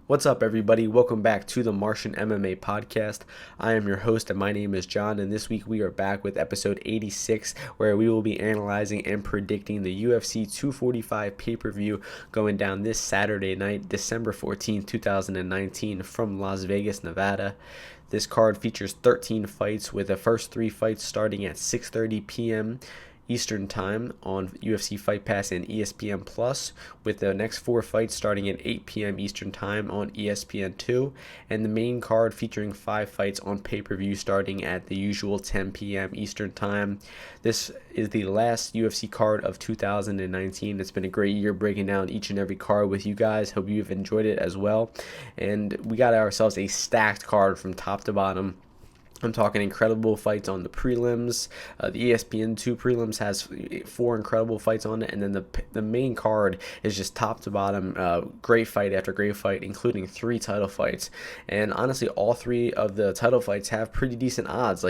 What's up, everybody? Welcome back to the Martian MMA podcast. I am your host, and my name is John. And this week we are back with episode 86, where we will be analyzing and predicting the UFC 245 pay-per-view going down this Saturday night, December 14th, 2019, from Las Vegas, Nevada. This card features 13 fights, with the first 3 fights starting at 6:30 p.m. Eastern Time on UFC Fight Pass and ESPN Plus, with the next 4 fights starting at 8 p.m. Eastern Time on ESPN2, and the main card featuring 5 fights on pay-per-view starting at the usual 10 p.m. Eastern Time. This is the last UFC card of 2019. It's been a great year breaking down each and every card with you guys. Hope you've enjoyed it as well. And we got ourselves a stacked card from top to bottom. I'm talking incredible fights on the prelims. The ESPN2 prelims has 4 incredible fights on it, and then the main card is just top to bottom, great fight after great fight, including 3 title fights. And honestly, all 3 of the title fights have pretty decent odds.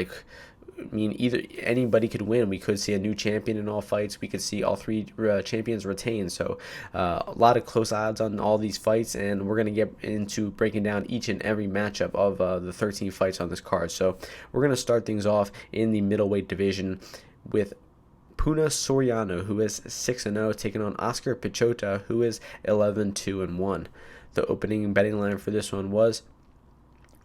Either anybody could win. We could see a new champion in all fights. We could see all 3 champions retain. So a lot of close odds on all these fights, and we're going to get into breaking down each and every matchup of the 13 fights on this card. So we're going to start things off in the middleweight division with Puna-Piechota, who is 6-0, taking on Oscar-Piechota, who is 11-2-1. The opening betting line for this one was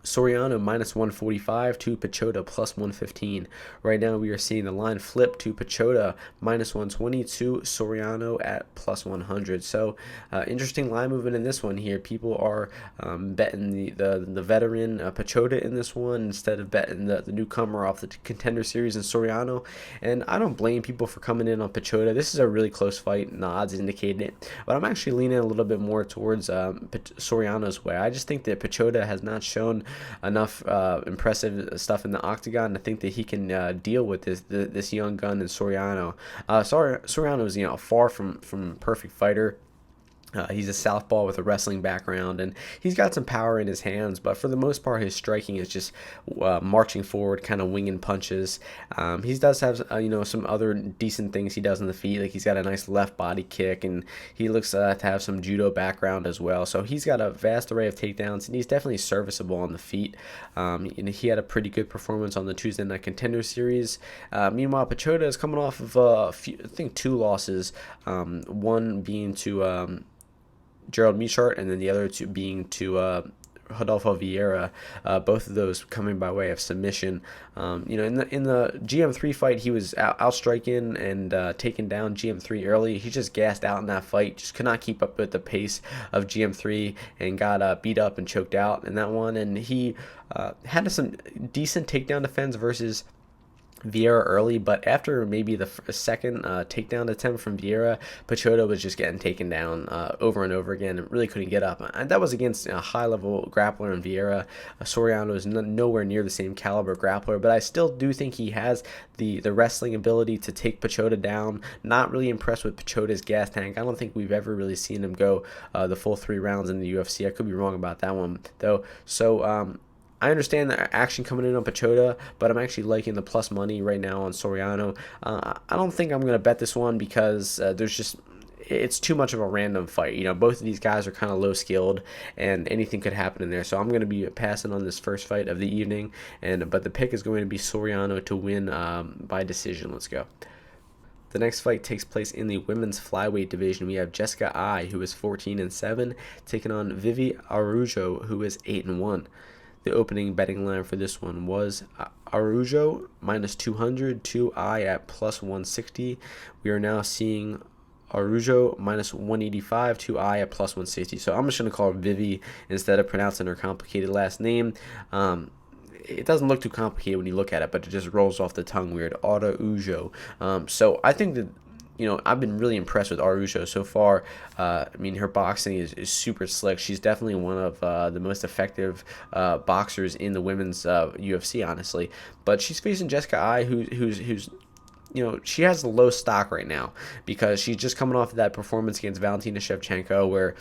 Soriano minus 145 to Piechota plus 115. Right now we are seeing the line flip to Piechota minus 120 to Soriano at plus 100. So interesting line movement in this one here. People are betting the veteran Piechota in this one instead of betting the newcomer off the Contender Series in Soriano. And I don't blame people for coming in on Piechota. This is a really close fight, and the odds indicate it. But I'm actually leaning a little bit more towards Soriano's way. I just think that Piechota has not shown enough impressive stuff in the octagon to think that he can deal with this young gun in Soriano. Soriano is far from perfect fighter. He's a southpaw with a wrestling background, and he's got some power in his hands, but for the most part, his striking is just marching forward, kind of winging punches. He does have some other decent things he does on the feet, like he's got a nice left body kick, and he looks to have some judo background as well. So he's got a vast array of takedowns, and he's definitely serviceable on the feet. And he had a pretty good performance on the Tuesday Night Contender Series. Meanwhile, Piechota is coming off of I think 2 losses, one being to Gerald Meachart, and then the other 2 being to Rodolfo Vieira, both of those coming by way of submission. In the GM3 fight, he was outstriking and taking down GM3 early. He just gassed out in that fight, just could not keep up with the pace of GM3 and got beat up and choked out in that one. And he had some decent takedown defense versus Vieira early, but after maybe the second takedown attempt from Vieira, Piechota was just getting taken down over and over again and really couldn't get up. And that was against a high-level grappler in Vieira. Soriano is nowhere near the same caliber grappler, but I still do think he has the wrestling ability to take Piechota down. Not really impressed with Pichota's gas tank. I don't think we've ever really seen him go the full 3 rounds in the UFC. I could be wrong about that one, though. So, I understand the action coming in on Piechota, but I'm actually liking the plus money right now on Soriano. I don't think I'm going to bet this one because it's too much of a random fight. Both of these guys are kind of low skilled, and anything could happen in there. So I'm going to be passing on this first fight of the evening, but the pick is going to be Soriano to win by decision. Let's go. The next fight takes place in the women's flyweight division. We have Jessica Eye, who is 14-7, taking on Viera-Aldana, who is 8-1. The opening betting line for this one was Araujo minus 200 to Eye at plus 160. We are now seeing Araujo minus 185 to Eye at plus 160. So I'm just going to call her Vivi instead of pronouncing her complicated last name. It doesn't look too complicated when you look at it, but it just rolls off the tongue weird. Araujo. So I think that I've been really impressed with Araujo so far. Her boxing is super slick. She's definitely one of the most effective boxers in the women's UFC, honestly. But she's facing Jessica Eye, who's she has a low stock right now because she's just coming off of that performance against Valentina Shevchenko where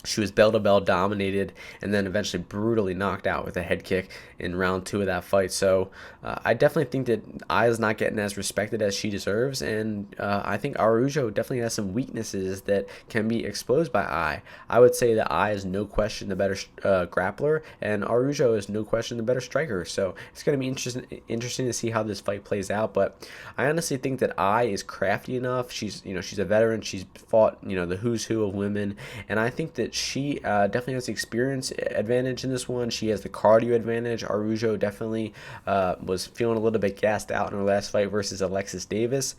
She was bell-to-bell dominated and then eventually brutally knocked out with a head kick in round 2 of that fight. So I definitely think that Eye is not getting as respected as she deserves, and I think Araujo definitely has some weaknesses that can be exposed by Eye. I would say that Eye is no question the better grappler, and Araujo is no question the better striker. So it's going to be interesting to see how this fight plays out. But I honestly think that Eye is crafty enough. She's a veteran. She's fought the who's who of women, and I think that she definitely has the experience advantage in this one. She has the cardio advantage. Araujo definitely was feeling a little bit gassed out in her last fight versus Alexis Davis.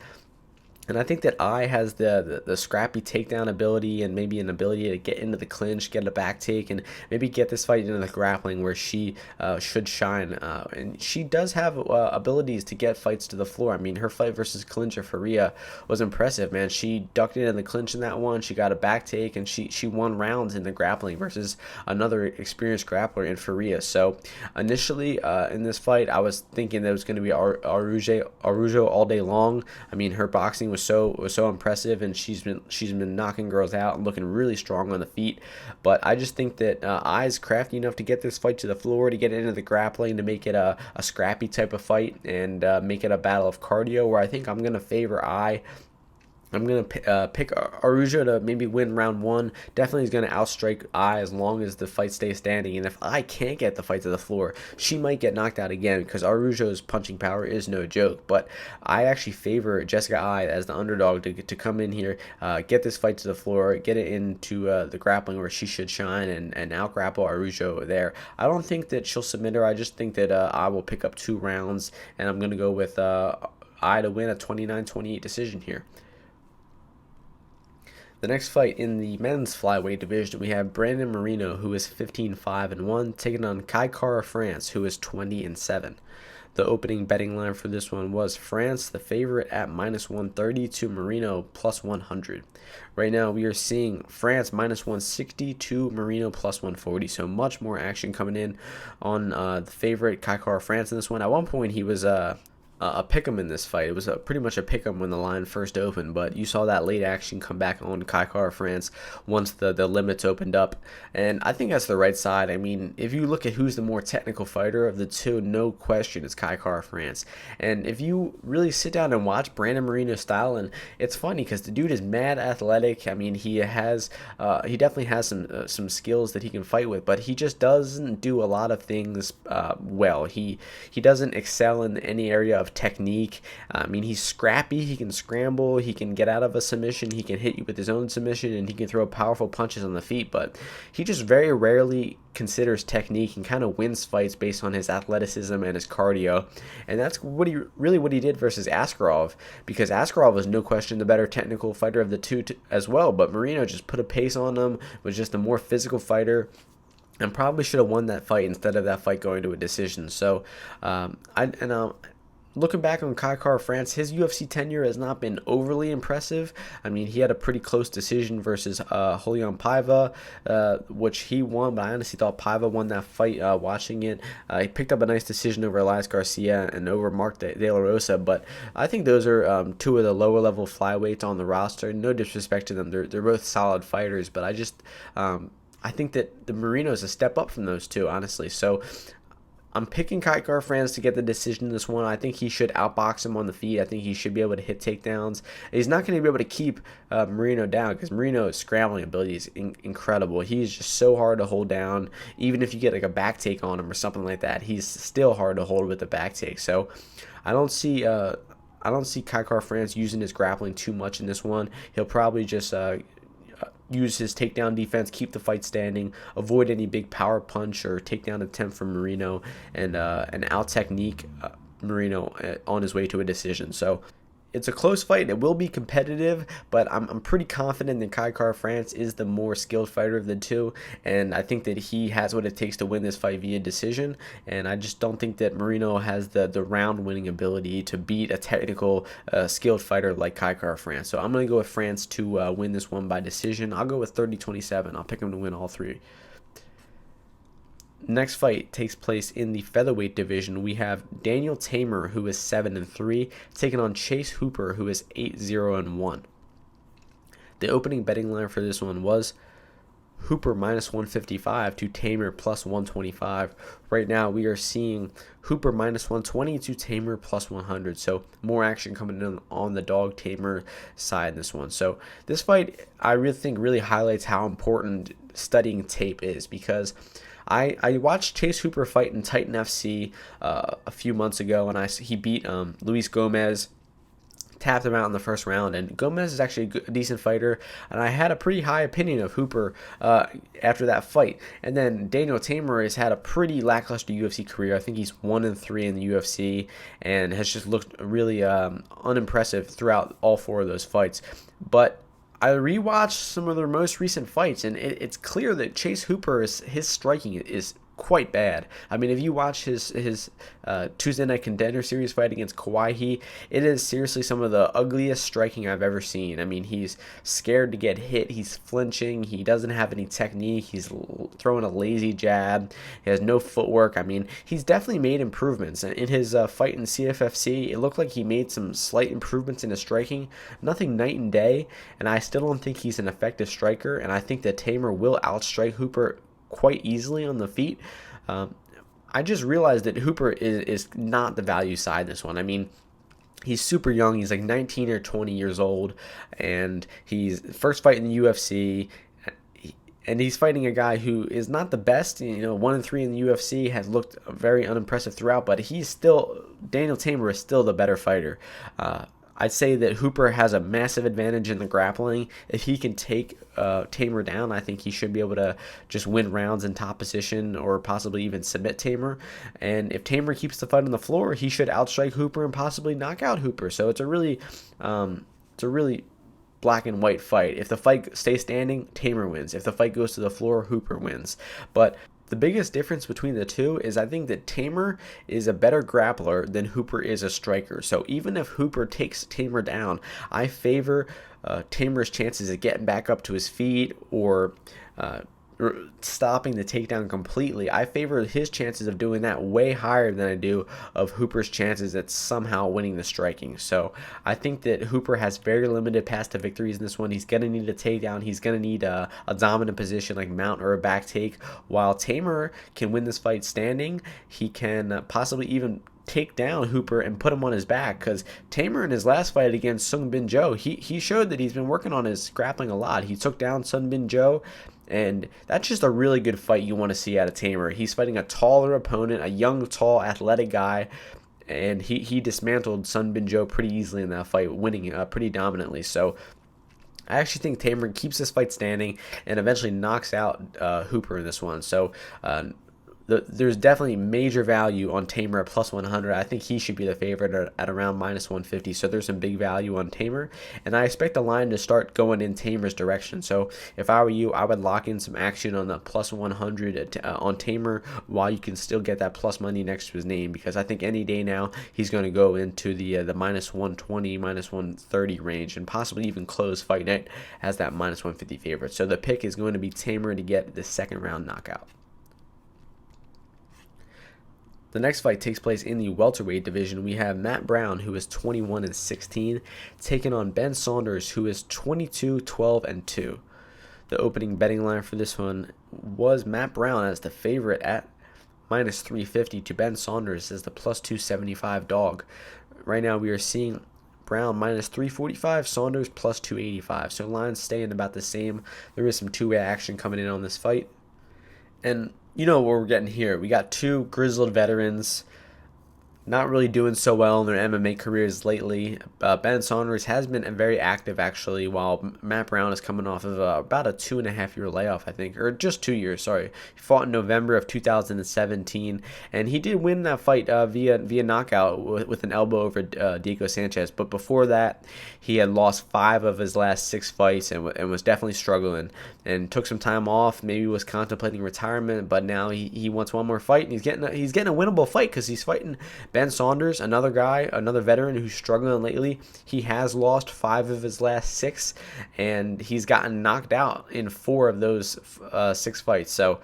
And I think that Eye has the scrappy takedown ability and maybe an ability to get into the clinch, get a back take, and maybe get this fight into the grappling where she should shine. And she does have abilities to get fights to the floor. I mean, her fight versus Clincher Faria was impressive, man. She ducked into the clinch in that one. She got a back take, and she won rounds in the grappling versus another experienced grappler in Faria. So initially in this fight, I was thinking that it was going to be Araujo all day long. I mean, her boxing was so impressive, and she's been knocking girls out and looking really strong on the feet. But I just think that Eye's crafty enough to get this fight to the floor, to get into the grappling, to make it a scrappy type of fight, and make it a battle of cardio, where I think I'm going to favor Eye. I'm going to pick Araujo to maybe win round 1. Definitely is going to outstrike Eye as long as the fight stays standing. And if Eye can't get the fight to the floor, she might get knocked out again, because Araujo's punching power is no joke. But I actually favor Jessica Eye as the underdog to come in here, get this fight to the floor, get it into the grappling where she should shine, and out-grapple Araujo there. I don't think that she'll submit her. I just think that Eye will pick up 2 rounds, and I'm going to go with Eye to win a 29-28 decision here. The next fight in the men's flyweight division, we have Brandon Moreno, who is 15-5-1, taking on Kai Kara-France, who is 20-7. The opening betting line for this one was France, the favorite, at -130 to Moreno +100. Right now, we are seeing France -160 to Moreno +140. So much more action coming in on the favorite, Kai Kara-France, in this one. At one point, he was a pick'em in this fight. It was pretty much a pick'em when the line first opened, but you saw that late action come back on Kai Kara-France once the limits opened up, and I think that's the right side. I mean, if you look at who's the more technical fighter of the two, no question it's Kai Kara-France. And if you really sit down and watch Brandon Moreno's style, and it's funny because the dude is mad athletic. I mean, he definitely has some skills that he can fight with, but he just doesn't do a lot of things well. He doesn't excel in any area of technique. I mean, he's scrappy. He can scramble. He can get out of a submission. He can hit you with his own submission, and he can throw powerful punches on the feet. But he just very rarely considers technique and kind of wins fights based on his athleticism and his cardio. And that's what he did versus Askarov, because Askarov was no question the better technical fighter of the two as well. But Moreno just put a pace on him, was just a more physical fighter, and probably should have won that fight instead of that fight going to a decision. So looking back on Kai Kara-France, his UFC tenure has not been overly impressive. I mean, he had a pretty close decision versus Julian Paiva, which he won, but I honestly thought Paiva won that fight watching it. He picked up a nice decision over Elias Garcia and over Mark De La Rosa, but I think those are 2 of the lower-level flyweights on the roster. No disrespect to them. They're both solid fighters, but I think that the Moreno is a step up from those 2, honestly. So I'm picking Kai Kara-France to get the decision in this one. I think he should outbox him on the feet. I think he should be able to hit takedowns. He's not going to be able to keep Moreno down, because Moreno's scrambling ability is incredible. He's just so hard to hold down. Even if you get like a back take on him or something like that, he's still hard to hold with the back take. So I don't see Kai Kara-France using his grappling too much in this one. He'll probably just use his takedown defense, keep the fight standing, avoid any big power punch or takedown attempt from Moreno, and out technique Moreno on his way to a decision. So it's a close fight. It will be competitive, but I'm pretty confident that Kai Kara-France is the more skilled fighter of the two, and I think that he has what it takes to win this fight via decision, and I just don't think that Moreno has the round-winning ability to beat a technical, skilled fighter like Kai Kara-France. So I'm going to go with France to win this one by decision. I'll go with 30-27. I'll pick him to win all 3. Next fight takes place in the featherweight division. We have Neal-Perry, who is 7-3, taking on Chase Hooper, who is 8-0-1. The opening betting line for this one was Hooper minus 155 to Teymur plus 125. Right now, we are seeing Hooper minus 120 to Teymur plus 100. So more action coming in on the dog Teymur side in this one. So this fight, I really think, really highlights how important studying tape is, because I watched Chase Hooper fight in Titan FC a few months ago, and he beat Luis Gomez, tapped him out in the first round, and Gomez is actually a decent fighter, and I had a pretty high opinion of Hooper after that fight. And then Daniel Teymur has had a pretty lackluster UFC career. I think he's 1-3 in the UFC and has just looked really unimpressive throughout all 4 of those fights. But I rewatched some of their most recent fights, and it's clear that Chase Hooper, his striking is quite bad. I mean, if you watch his Tuesday Night Contender Series fight against Kawhi, it is seriously some of the ugliest striking I've ever seen. I mean, he's scared to get hit. He's flinching. He doesn't have any technique. He's throwing a lazy jab. He has no footwork. I mean, he's definitely made improvements. In his fight in CFFC, it looked like he made some slight improvements in his striking. Nothing night and day, and I still don't think he's an effective striker, and I think that Teymur will outstrike Hooper quite easily on the feet. I just realized that Hooper is not the value side in this one. I mean, he's super young. He's like 19 or 20 years old, and he's first fight in the UFC, and he's fighting a guy who is not the best. 1-3 in the UFC, has looked very unimpressive throughout, but Daniel Teymur is still the better fighter. I'd say that Hooper has a massive advantage in the grappling. If he can take Teymur down, I think he should be able to just win rounds in top position or possibly even submit Teymur. And if Teymur keeps the fight on the floor, he should outstrike Hooper and possibly knock out Hooper. So it's a really black and white fight. If the fight stays standing, Teymur wins. If the fight goes to the floor, Hooper wins. But the biggest difference between the two is I think that Teymur is a better grappler than Hooper is a striker. So even if Hooper takes Teymur down, I favor Teymur's chances of getting back up to his feet or stopping the takedown completely. I favor his chances of doing that way higher than I do of Hooper's chances at somehow winning the striking. So I think that Hooper has very limited path to victories in this one. He's going to need a takedown. He's going to need a dominant position like mount or a back take. While Teymur can win this fight standing, he can possibly even take down Hooper and put him on his back, because Teymur in his last fight against Sung Bin Jo, he showed that he's been working on his grappling a lot. He took down Sung Bin Jo, and that's just a really good fight you want to see out of Teymur. He's fighting a taller opponent, a young, tall, athletic guy, and he dismantled Sung Bin Jo pretty easily in that fight, winning pretty dominantly. So I actually think Teymur keeps this fight standing and eventually knocks out Hooper in this one. So there's definitely major value on Teymur at plus 100. I think he should be the favorite at around minus 150. So there's some big value on Teymur, and I expect the line to start going in Teymur's direction. So if I were you, I would lock in some action on the plus 100 on Teymur while you can still get that plus money next to his name, because I think any day now he's going to go into the minus 120, minus 130 range, and possibly even close fight night as that minus 150 favorite. So the pick is going to be Teymur to get the second round knockout. The next fight takes place in the welterweight division. We have Matt Brown, who is 21-16, taking on Ben Saunders, who is 22-12-2. The opening betting line for this one was Matt Brown as the favorite at minus 350 to Ben Saunders as the plus 275 dog. Right now we are seeing Brown minus 345, Saunders plus 285. So lines staying about the same. There is some two-way action coming in on this fight. And you know what we're getting here. We got two grizzled veterans not really doing so well in their MMA careers lately. Ben Saunders has been very active, actually, while Matt Brown is coming off of about a 2.5-year layoff, I think, or just 2 years, sorry. He fought in November of 2017, and he did win that fight via knockout with an elbow over Diego Sanchez. But before that, he had lost 5 of his last 6 fights and was definitely struggling, and took some time off, maybe was contemplating retirement, but now he wants one more fight, and he's getting a winnable fight because he's fighting Ben Saunders, another veteran who's struggling lately. He has lost 5 of his last 6, and he's gotten knocked out in 4 of those 6 fights. So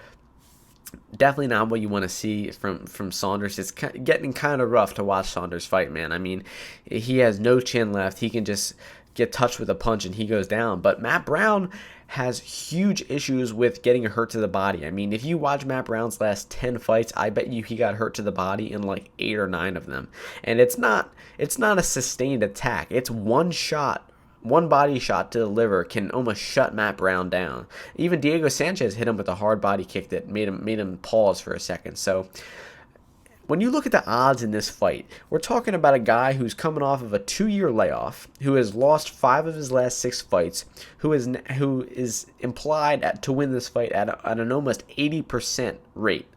definitely not what you want to see from Saunders. It's getting kind of rough to watch Saunders fight, man. I mean, he has no chin left. He can just get touched with a punch and he goes down. But Matt Brown has huge issues with getting hurt to the body. I mean, if you watch Matt Brown's last 10 fights, I bet you he got hurt to the body in like 8 or 9 of them. And it's not a sustained attack. It's one shot, one body shot to the liver can almost shut Matt Brown down. Even Diego Sanchez hit him with a hard body kick that made him pause for a second. So when you look at the odds in this fight, we're talking about a guy who's coming off of a 2-year layoff, who has lost 5 of his last 6 fights, who is implied to win this fight at an almost 80% rate.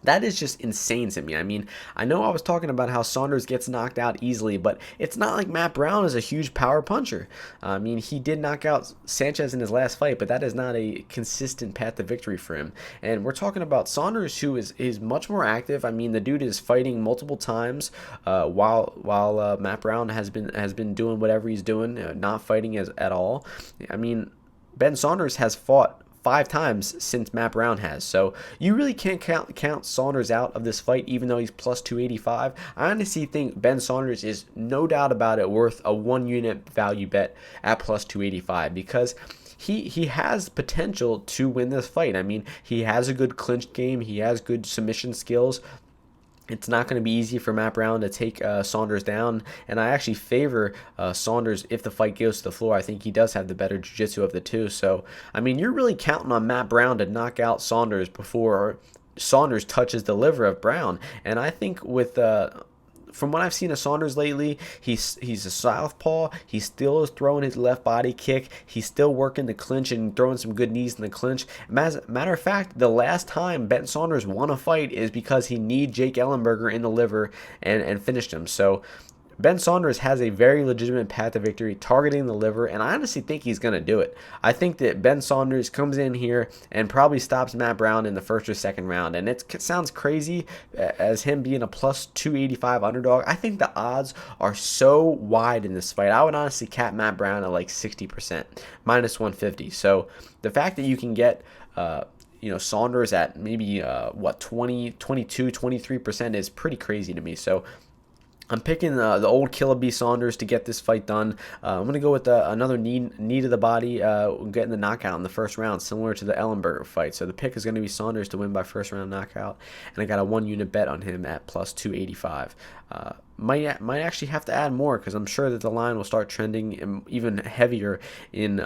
That is just insane to me. I mean, I know I was talking about how Saunders gets knocked out easily, but it's not like Matt Brown is a huge power puncher. I mean, he did knock out Sanchez in his last fight, but that is not a consistent path to victory for him. And we're talking about Saunders, who is much more active. I mean, the dude is fighting multiple times while Matt Brown has been doing whatever he's doing, not fighting at all. I mean, Ben Saunders has fought 5 times since Matt Brown has. So you really can't count Saunders out of this fight, even though he's plus 285. I honestly think Ben Saunders is no doubt about it worth a 1-unit value bet at plus 285 because he has potential to win this fight. I mean, he has a good clinch game. He has good submission skills. It's not going to be easy for Matt Brown to take Saunders down, and I actually favor Saunders if the fight goes to the floor. I think he does have the better jiu-jitsu of the two. So, I mean, you're really counting on Matt Brown to knock out Saunders before Saunders touches the liver of Brown. And I think with from what I've seen of Saunders lately, he's a southpaw. He still is throwing his left body kick. He's still working the clinch and throwing some good knees in the clinch. Matter of fact, the last time Ben Saunders won a fight is because he kneed Jake Ellenberger in the liver and finished him. So Ben Saunders has a very legitimate path to victory targeting the liver, and I honestly think he's going to do it. I think that Ben Saunders comes in here and probably stops Matt Brown in the first or second round, and it sounds crazy as him being a plus 285 underdog. I think the odds are so wide in this fight. I would honestly cap Matt Brown at like 60%, minus 150. So the fact that you can get Saunders at maybe 20, 22, 23% is pretty crazy to me. So I'm picking the old Killer Bee Saunders to get this fight done. I'm going to go with another knee to the body, getting the knockout in the first round, similar to the Ellenberger fight. So the pick is going to be Saunders to win by first round knockout, and I got a 1-unit bet on him at plus 285. Might actually have to add more because I'm sure that the line will start trending even heavier in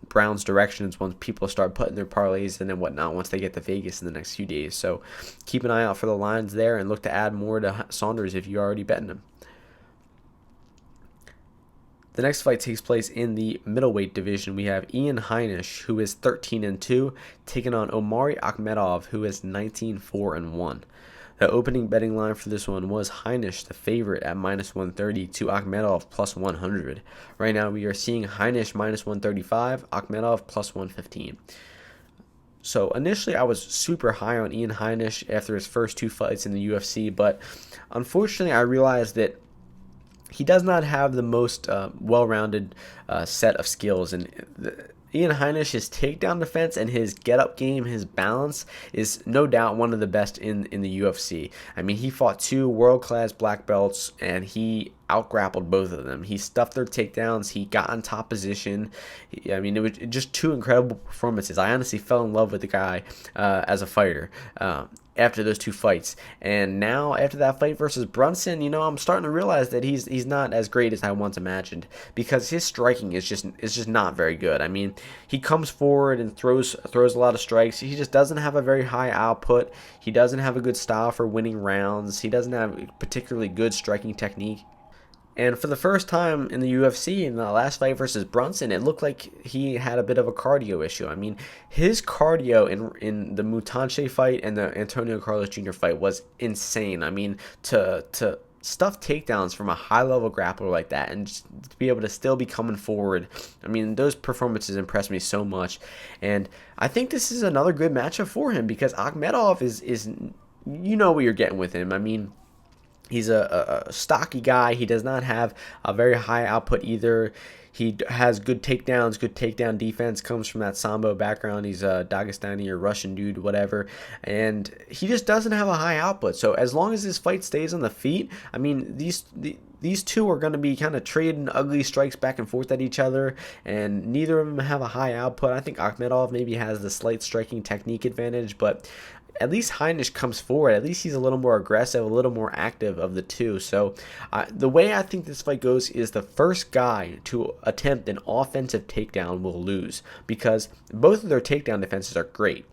Brown's directions once people start putting their parlays in and whatnot once they get to Vegas in the next few days. So keep an eye out for the lines there and look to add more to Saunders if you're already betting him. The next fight takes place in the middleweight division. We have Ian Heinisch, who is 13-2, taking on Omari Akhmedov, who is 19-4-1. The opening betting line for this one was Heinisch, the favorite, at minus 130 to Akhmedov plus 100. Right now we are seeing Heinisch minus 135, Akhmedov plus 115. So initially I was super high on Ian Heinisch after his first 2 fights in the UFC, but unfortunately I realized that he does not have the most well-rounded set of skills, and Ian Heinisch, his takedown defense and his get-up game, his balance, is no doubt one of the best in the UFC. I mean, he fought 2 world-class black belts, and he out-grappled both of them. He stuffed their takedowns. He got on top position. I mean, it was just 2 incredible performances. I honestly fell in love with the guy as a fighter after those 2 fights. And now, after that fight versus Brunson, I'm starting to realize that he's not as great as I once imagined, because his striking is just not very good. I mean, he comes forward and throws a lot of strikes. He just doesn't have a very high output. He doesn't have a good style for winning rounds. He doesn't have particularly good striking technique. And for the first time in the UFC, in the last fight versus Brunson, it looked like he had a bit of a cardio issue. I mean, his cardio in the Mutanche fight and the Antonio Carlos Jr. fight was insane. I mean, to stuff takedowns from a high-level grappler like that and just to be able to still be coming forward, I mean, those performances impressed me so much. And I think this is another good matchup for him because Akhmedov is what you're getting with him. I mean, he's a stocky guy. He does not have a very high output either. He has good takedowns, good takedown defense, comes from that Sambo background. He's a Dagestani or Russian dude, whatever. And he just doesn't have a high output. So as long as his fight stays on the feet, I mean, these two are going to be kind of trading ugly strikes back and forth at each other, and neither of them have a high output. I think Akhmedov maybe has the slight striking technique advantage, but at least Heinisch comes forward. At least he's a little more aggressive, a little more active of the two. So the way I think this fight goes is the first guy to attempt an offensive takedown will lose, because both of their takedown defenses are great.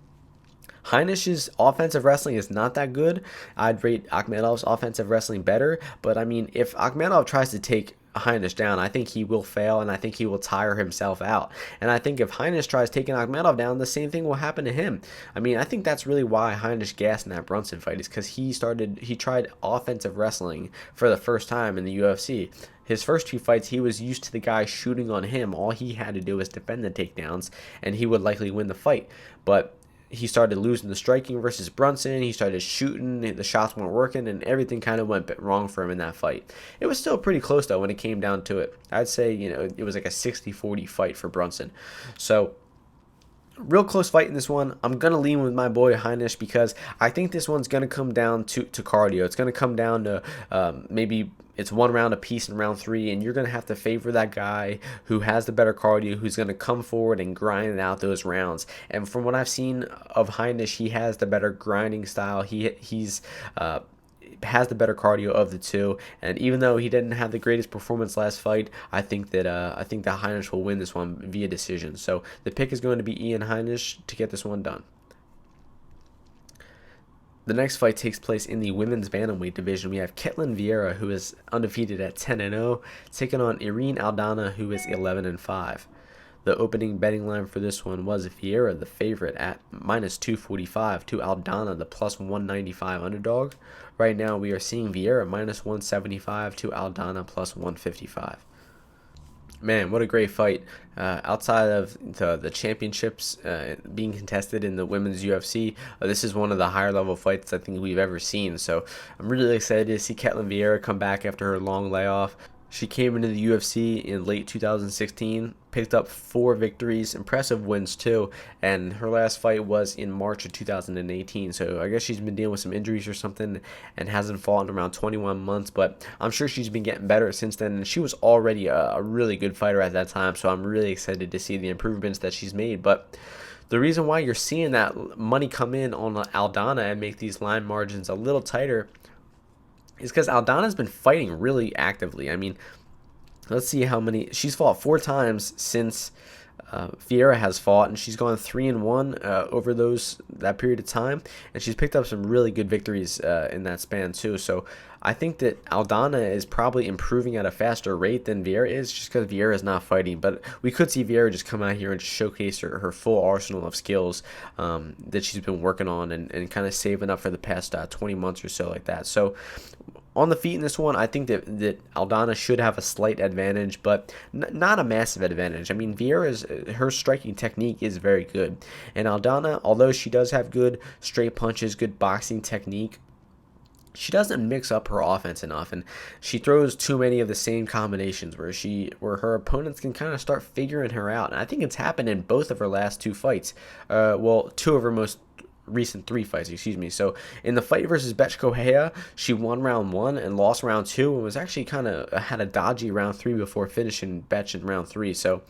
Heinisch's offensive wrestling is not that good. I'd rate Akhmedov's offensive wrestling better, but I mean, if Akhmedov tries to take Heinisch down, I think he will fail, and I think he will tire himself out. And I think if Heinisch tries taking Akhmedov down, the same thing will happen to him. I mean, I think that's really why Heinisch gassed in that Brunson fight, is because he tried offensive wrestling for the first time in the UFC. His first two fights, he was used to the guy shooting on him. All he had to do was defend the takedowns, and he would likely win the fight. But he started losing the striking versus Brunson. He started shooting. The shots weren't working, and everything kind of went wrong for him in that fight. It was still pretty close, though, when it came down to it. I'd say, it was like a 60-40 fight for Brunson. So, real close fight in this one. I'm going to lean with my boy Heinisch, because I think this one's going to come down to cardio. It's going to come down to maybe it's one round apiece in round 3, and you're going to have to favor that guy who has the better cardio, who's going to come forward and grind out those rounds. And from what I've seen of Heinisch, he has the better grinding style. He's has the better cardio of the two, and even though he didn't have the greatest performance last fight, I think that Heinisch will win this one via decision. So the pick is going to be Ian Heinisch to get this one done. The next fight takes place in the women's bantamweight division. We have Ketlen Vieira, who is undefeated at 10-0, taking on Viera-Aldana, who is 11-5. The opening betting line for this one was Vieira, the favorite, at -245, to Aldana, the +195 underdog. Right now, we are seeing Vieira -175 to Aldana +155. Man, what a great fight. Outside of the championships being contested in the women's UFC, this is one of the higher level fights I think we've ever seen. So I'm really excited to see Ketlen Vieira come back after her long layoff. She came into the UFC in late 2016, picked up 4 victories, impressive wins too, and her last fight was in March of 2018. So I guess she's been dealing with some injuries or something and hasn't fought in around 21 months, but I'm sure she's been getting better since then, and she was already a really good fighter at that time, so I'm really excited to see the improvements that she's made. But the reason why you're seeing that money come in on Aldana and make these line margins a little tighter is because Aldana's been fighting really actively. I mean, let's see how many. She's fought 4 times since Vieira has fought, and she's gone 3-1 over that period of time, and she's picked up some really good victories in that span too. So I think that Aldana is probably improving at a faster rate than Vieira is, just because Vieira is not fighting. But we could see Vieira just come out here and just showcase her full arsenal of skills that she's been working on and kind of saving up for the past 20 months or so, like that. So on the feet in this one, I think that Aldana should have a slight advantage, but not a massive advantage. I mean, her striking technique is very good. And Aldana, although she does have good straight punches, good boxing technique, she doesn't mix up her offense enough, and she throws too many of the same combinations where her opponents can kind of start figuring her out. And I think it's happened in both of her last 2 fights. 2 of her most recent 3 fights, So in the fight versus Betch Correia, she won round 1 and lost round 2, and was actually kind of had a dodgy round 3 before finishing Betch in round 3. So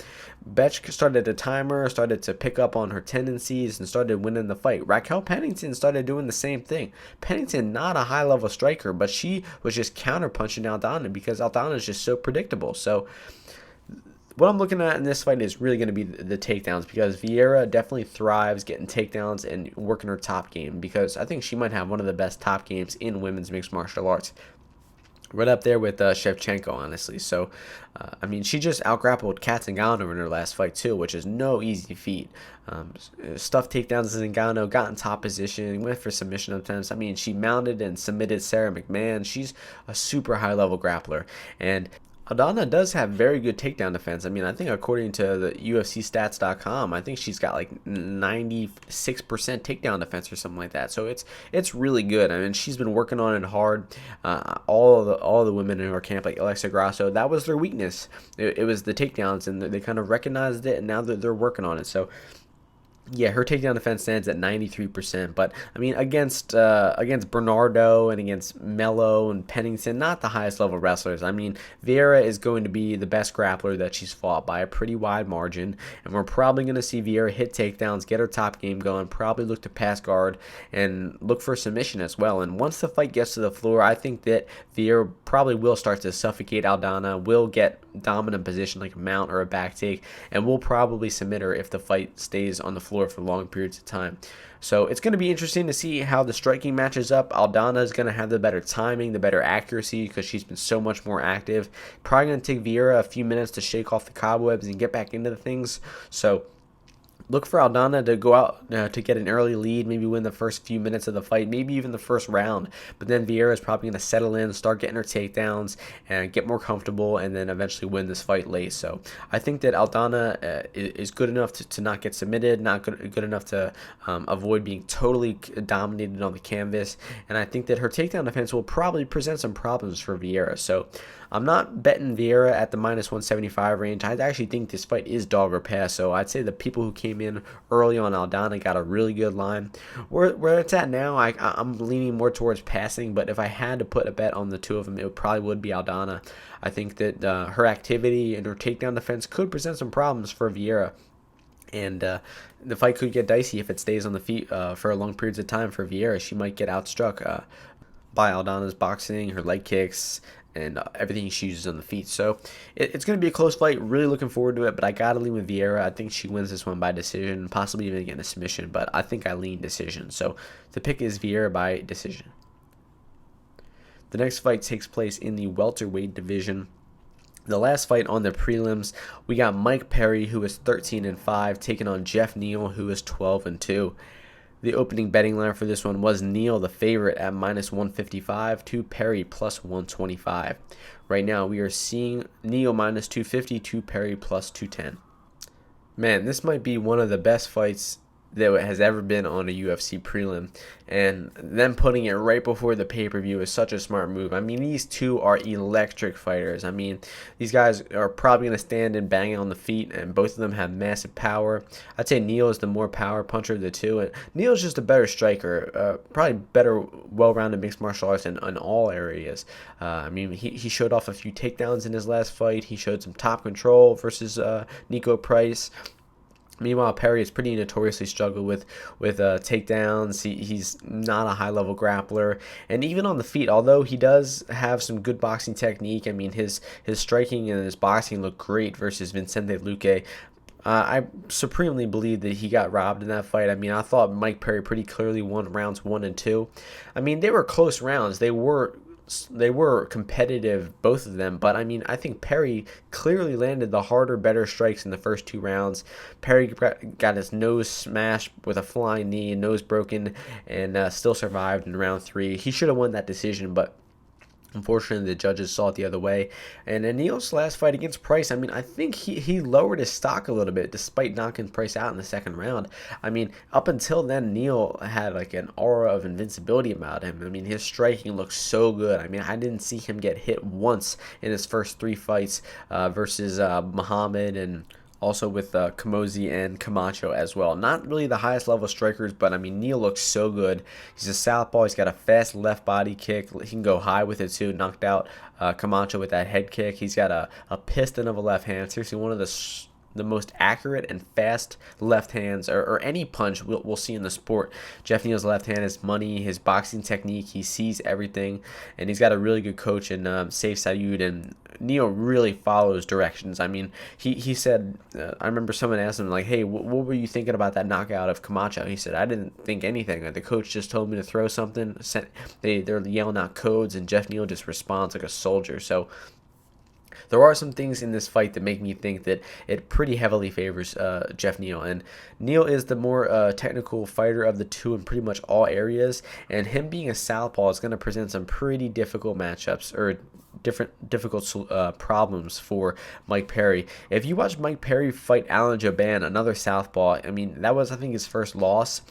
Betch started to timer, started to pick up on her tendencies, and started winning the fight. Raquel Pennington started doing the same thing. Pennington, not a high level striker, but she was just counter punching Aldana because Aldana is just so predictable. So what I'm looking at in this fight is really going to be the takedowns, because Vieira definitely thrives getting takedowns and working her top game, because I think she might have one of the best top games in women's mixed martial arts. Right up there with Shevchenko, honestly. So, I mean, she just outgrappled Kat Zingano in her last fight, too, which is no easy feat. Stuffed takedowns to Zingano, got in top position, went for submission attempts. I mean, she mounted and submitted Sarah McMahon. She's a super high-level grappler. And Aldana does have very good takedown defense. I mean, I think according to the UFCstats.com, I think she's got like 96% takedown defense or something like that. So it's really good. I mean, she's been working on it hard. All the women in her camp, like Alexa Grasso, that was their weakness. It was the takedowns, and they kind of recognized it, and now they're working on it. So yeah, her takedown defense stands at 93%, but I mean against Bernardo and against Mello and Pennington, not the highest level wrestlers. I mean, Viera is going to be the best grappler that she's fought by a pretty wide margin, and we're probably going to see Viera hit takedowns, get her top game going, probably look to pass guard and look for submission as well. And once the fight gets to the floor, I think that Viera probably will start to suffocate Aldana, will get dominant position like a mount or a back take, and will probably submit her if the fight stays on the floor for long periods of time. So it's going to be interesting to see how the striking matches up. Aldana is going to have the better timing, the better accuracy, because she's been so much more active. Probably going to take Viera a few minutes to shake off the cobwebs and get back into the things. So look for Aldana to go out to get an early lead, maybe win the first few minutes of the fight, maybe even the first round. But then Viera is probably going to settle in, start getting her takedowns, and get more comfortable, and then eventually win this fight late. So I think that Aldana is good enough to not get submitted, not good enough to avoid being totally dominated on the canvas. And I think that her takedown defense will probably present some problems for Viera. So I'm not betting Viera at the minus 175 range. I actually think this fight is dog or pass. So I'd say the people who came in early on Aldana got a really good line. Where it's at now, I'm leaning more towards passing. But if I had to put a bet on the two of them, it probably would be Aldana. I think that her activity and her takedown defense could present some problems for Viera. And the fight could get dicey if it stays on the feet for long periods of time for Viera. She might get outstruck by Aldana's boxing, her leg kicks, and everything she uses on the feet. So it's going to be a close fight. Really looking forward to it, but I got to lean with Viera. I think she wins this one by decision, possibly even getting a submission, but I think I lean decision. So the pick is Viera by decision. The next fight takes place in the welterweight division. The last fight on the prelims, we got Mike Perry, who is 13-5, taking on Jeff Neal, who is 12-2. The opening betting line for this one was Neal, the favorite, at minus 155 to Perry plus 125. Right now, we are seeing Neal minus 250 to Perry plus 210. Man, this might be one of the best fights that has ever been on a UFC prelim, and them putting it right before the pay-per-view is such a smart move. I mean, these two are electric fighters. I mean, these guys are probably going to stand and bang on the feet, and both of them have massive power. I'd say Neal is the more power puncher of the two, and Neal's just a better striker, probably better, well-rounded mixed martial arts in all areas. I mean, he showed off a few takedowns in his last fight. He showed some top control versus Nico Price. Meanwhile, Perry has pretty notoriously struggled with takedowns. He's not a high-level grappler. And even on the feet, although he does have some good boxing technique, I mean, his striking and his boxing look great versus Vicente Luque. I supremely believe that he got robbed in that fight. I mean, I thought Mike Perry pretty clearly won rounds 1 and 2. I mean, they were close rounds. They were competitive, both of them, but I mean, I think Perry clearly landed the harder, better strikes in the first 2 rounds. Perry got his nose smashed with a flying knee, nose broken, and still survived in round 3. He should have won that decision, but unfortunately, the judges saw it the other way. And in Neal's last fight against Price, I mean, I think he lowered his stock a little bit despite knocking Price out in the second round. I mean, up until then, Neal had like an aura of invincibility about him. I mean, his striking looked so good. I mean, I didn't see him get hit once in his first 3 fights versus Muhammad, and also with Kamosi and Camacho as well. Not really the highest level strikers, but I mean, Neal looks so good. He's a southpaw. He's got a fast left body kick. He can go high with it too. Knocked out Camacho with that head kick. He's got a piston of a left hand. Seriously, one of the most accurate and fast left hands, or any punch we'll see in the sport. Jeff Neal's left hand is money. His boxing technique, he sees everything, and he's got a really good coach in Saif Saud, and Neal really follows directions. I mean, he said, I remember someone asked him, like, hey, what were you thinking about that knockout of Camacho? He said, I didn't think anything. Like, the coach just told me to throw something. They're yelling out codes, and Jeff Neal just responds like a soldier. So there are some things in this fight that make me think that it pretty heavily favors Jeff Neal. And Neal is the more technical fighter of the two in pretty much all areas. And him being a southpaw is going to present some pretty difficult matchups, or difficult problems for Mike Perry. If you watch Mike Perry fight Alan Jouban, another southpaw, I mean, that was, I think, his first loss.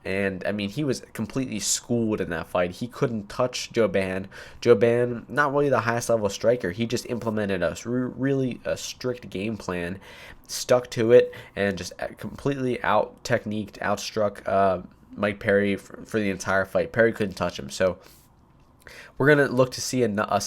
And I mean, he was completely schooled in that fight. He couldn't touch Jouban. Jouban, not really the highest level striker. He just implemented a really strict game plan, stuck to it, and just completely out-techniqued, outstruck Mike Perry for the entire fight. Perry couldn't touch him. So we're gonna look to see a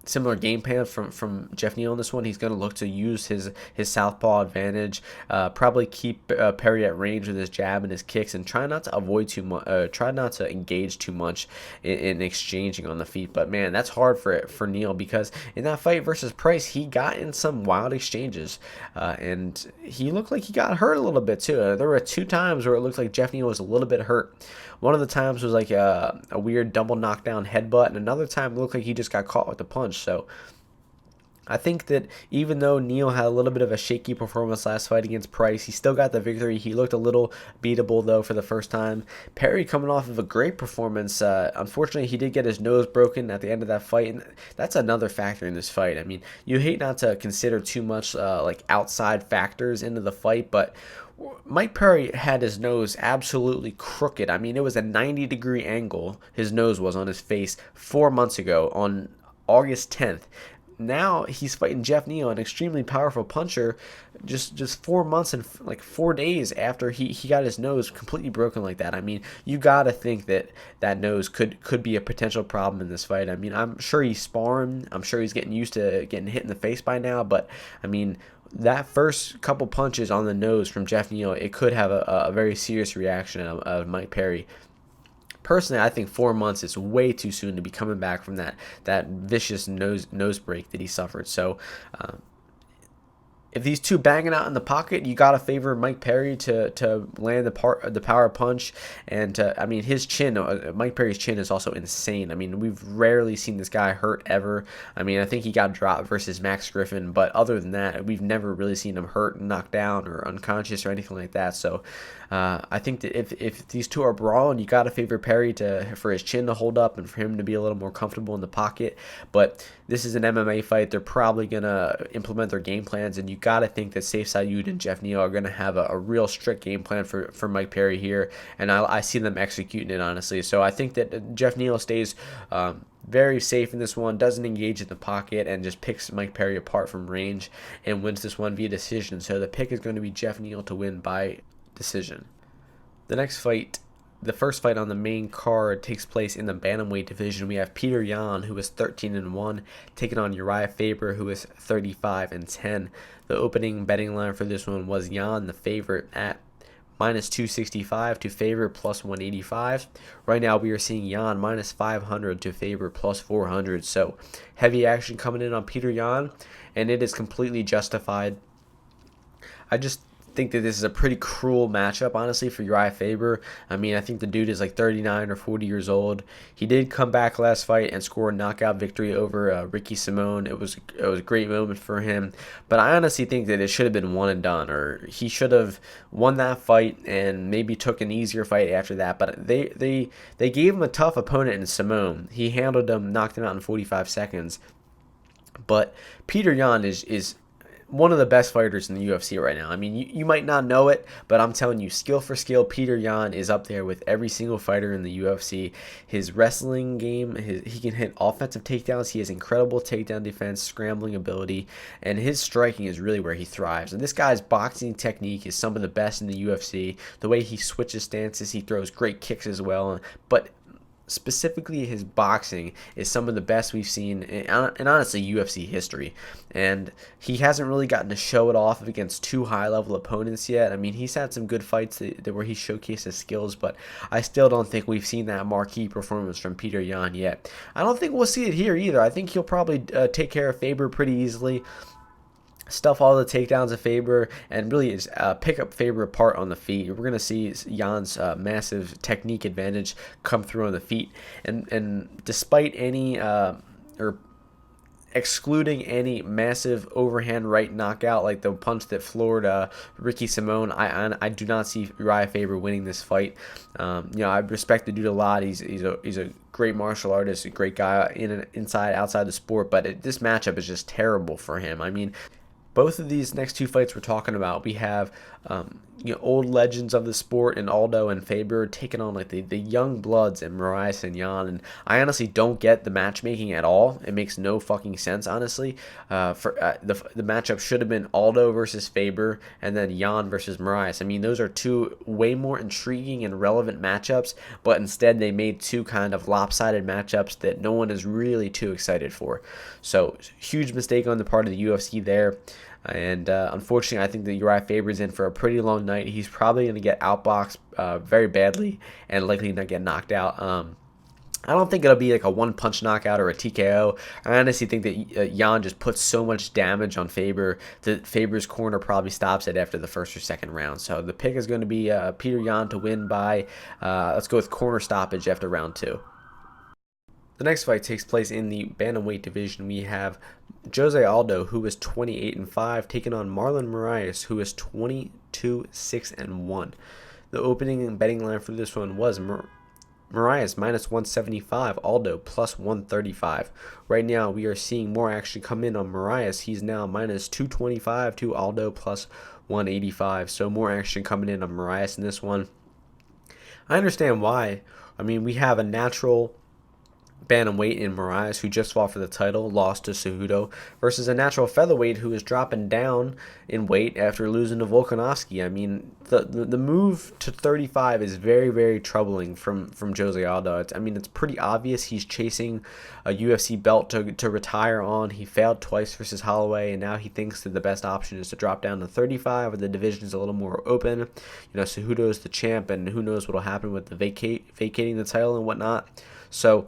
similar game plan from Jeff Neal in this one. He's going to look to use his southpaw advantage, probably keep Perry at range with his jab and his kicks, and try not to avoid too much, try not to engage too much in exchanging on the feet. But man, that's hard for Neal, because in that fight versus Price, he got in some wild exchanges, and he looked like he got hurt a little bit too. There were 2 times where it looked like Jeff Neal was a little bit hurt. One of the times was like a weird double knockdown headbutt, and another time it looked like he just got caught with the punch. So I think that even though Neal had a little bit of a shaky performance last fight against Price, he still got the victory. He looked a little beatable, though, for the first time. Perry coming off of a great performance. Unfortunately, he did get his nose broken at the end of that fight, and that's another factor in this fight. I mean, you hate not to consider too much like outside factors into the fight, but Mike Perry had his nose absolutely crooked. I mean, it was a 90-degree angle his nose was on his face 4 months ago on August 10th. Now he's fighting Jeff Neal, an extremely powerful puncher, just 4 months and like 4 days after he got his nose completely broken like that. I mean, you got to think that nose could be a potential problem in this fight. I mean, I'm sure he's sparring. I'm sure he's getting used to getting hit in the face by now, but I mean, that first couple punches on the nose from Jeff Neal, it could have a very serious reaction of Mike Perry. Personally, I think 4 months is way too soon to be coming back from that vicious nose break that he suffered. So if these two banging out in the pocket, you gotta favor Mike Perry to land the power punch, and I mean, his chin, Mike Perry's chin is also insane. I mean, we've rarely seen this guy hurt ever. I mean, I think he got dropped versus Max Griffin, but other than that, we've never really seen him hurt, knocked down, or unconscious or anything like that. So I think that if these two are brawling, you gotta favor Perry for his chin to hold up and for him to be a little more comfortable in the pocket. But this is an MMA fight. They're probably gonna implement their game plans, and you gotta think that Safe Saud and Jeff Neal are gonna have a real strict game plan for Mike Perry here, and I see them executing it, honestly. So I think that Jeff Neal stays very safe in this one, doesn't engage in the pocket, and just picks Mike Perry apart from range and wins this one via decision. So the pick is going to be Jeff Neal to win by decision. The next fight, the first fight on the main card, takes place in the bantamweight division. We have Peter Yan, who is 13-1, taking on Uriah-Faber, who is 35-10. The opening betting line for this one was Yan, the favorite, at minus 265 to Faber plus 185. Right now we are seeing Yan minus 500 to Faber plus 400. So heavy action coming in on Peter Yan, and it is completely justified. I just think that this is a pretty cruel matchup, honestly, for Uriah-Faber. I mean, I think the dude is like 39 or 40 years old. He did come back last fight and score a knockout victory over Ricky Simone. It was a great moment for him, but I honestly think that it should have been one and done, or he should have won that fight and maybe took an easier fight after that. But they gave him a tough opponent in Simone. He handled him, knocked him out in 45 seconds. But Peter Yan is one of the best fighters in the UFC right now. I mean, you might not know it, but I'm telling you, skill for skill, Peter Yan is up there with every single fighter in the UFC. His wrestling game, he can hit offensive takedowns. He has incredible takedown defense, scrambling ability, and his striking is really where he thrives. And this guy's boxing technique is some of the best in the UFC. The way he switches stances, he throws great kicks as well, but specifically his boxing is some of the best we've seen in honestly UFC history, and he hasn't really gotten to show it off against two high-level opponents yet. I mean, he's had some good fights where he showcased his skills, but I still don't think we've seen that marquee performance from Peter Yan yet. I don't think we'll see it here either. I think he'll probably take care of Faber pretty easily, stuff all the takedowns of Faber, and really pick up Faber apart on the feet. We're going to see Jan's massive technique advantage come through on the feet. And despite any excluding any massive overhand right knockout like the punch that floored Ricky Simone, I do not see Eye-Faber winning this fight. I respect the dude a lot. He's a great martial artist, a great guy inside, outside the sport, but this matchup is just terrible for him. I mean, both of these next two fights we're talking about, we have old legends of the sport and Aldo and Faber taking on like the young bloods and Moraes and Yan. And I honestly don't get the matchmaking at all. It makes no fucking sense, honestly. The matchup should have been Aldo versus Faber and then Yan versus Moraes. I mean, those are two way more intriguing and relevant matchups, but instead they made two kind of lopsided matchups that no one is really too excited for. So huge mistake on the part of the UFC there. And unfortunately, I think that Eye-Faber is in for a pretty long night. He's probably going to get outboxed very badly and likely not get knocked out. I don't think it'll be like a one-punch knockout or a TKO. I honestly think that Yan just puts so much damage on Faber that Faber's corner probably stops it after the first or second round. So the pick is going to be Peter Yan to win by, let's go with corner stoppage after round 2. The next fight takes place in the bantamweight division. We have Jose Aldo, who is 28-5, taking on Marlon Moraes, who is 22-6-1. The opening betting line for this one was Moraes minus 175, Aldo plus 135. Right now, we are seeing more action come in on Moraes. He's now minus 225 to Aldo plus 185. So more action coming in on Moraes in this one. I understand why. I mean, we have a natural bantamweight in Moraes, who just fought for the title, lost to Cejudo, versus a natural featherweight who is dropping down in weight after losing to Volkanovski. I mean, the move to 35 is very, very troubling from Jose Aldo. It's pretty obvious he's chasing a UFC belt to retire on. He failed twice versus Holloway, and now he thinks that the best option is to drop down to 35, where the division is a little more open. Cejudo is the champ, and who knows what will happen with the vacating the title and whatnot. So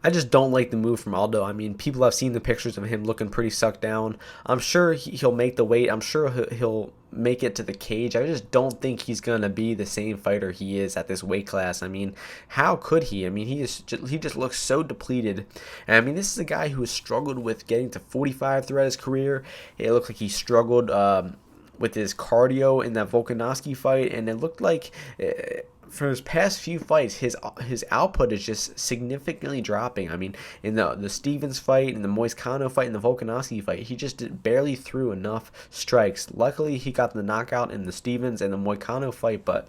I just don't like the move from Aldo. I mean, people have seen the pictures of him looking pretty sucked down. I'm sure he'll make the weight. I'm sure he'll make it to the cage. I just don't think he's going to be the same fighter he is at this weight class. I mean, how could he? I mean, he just looks so depleted. And I mean, this is a guy who has struggled with getting to 45 throughout his career. It looked like he struggled with his cardio in that Volkanovski fight, and it looked like for his past few fights, his output is just significantly dropping. I mean, in the Stevens fight, in the Moicano fight, in the Volkanovski fight, he just barely threw enough strikes. Luckily, he got the knockout in the Stevens and the Moicano fight, but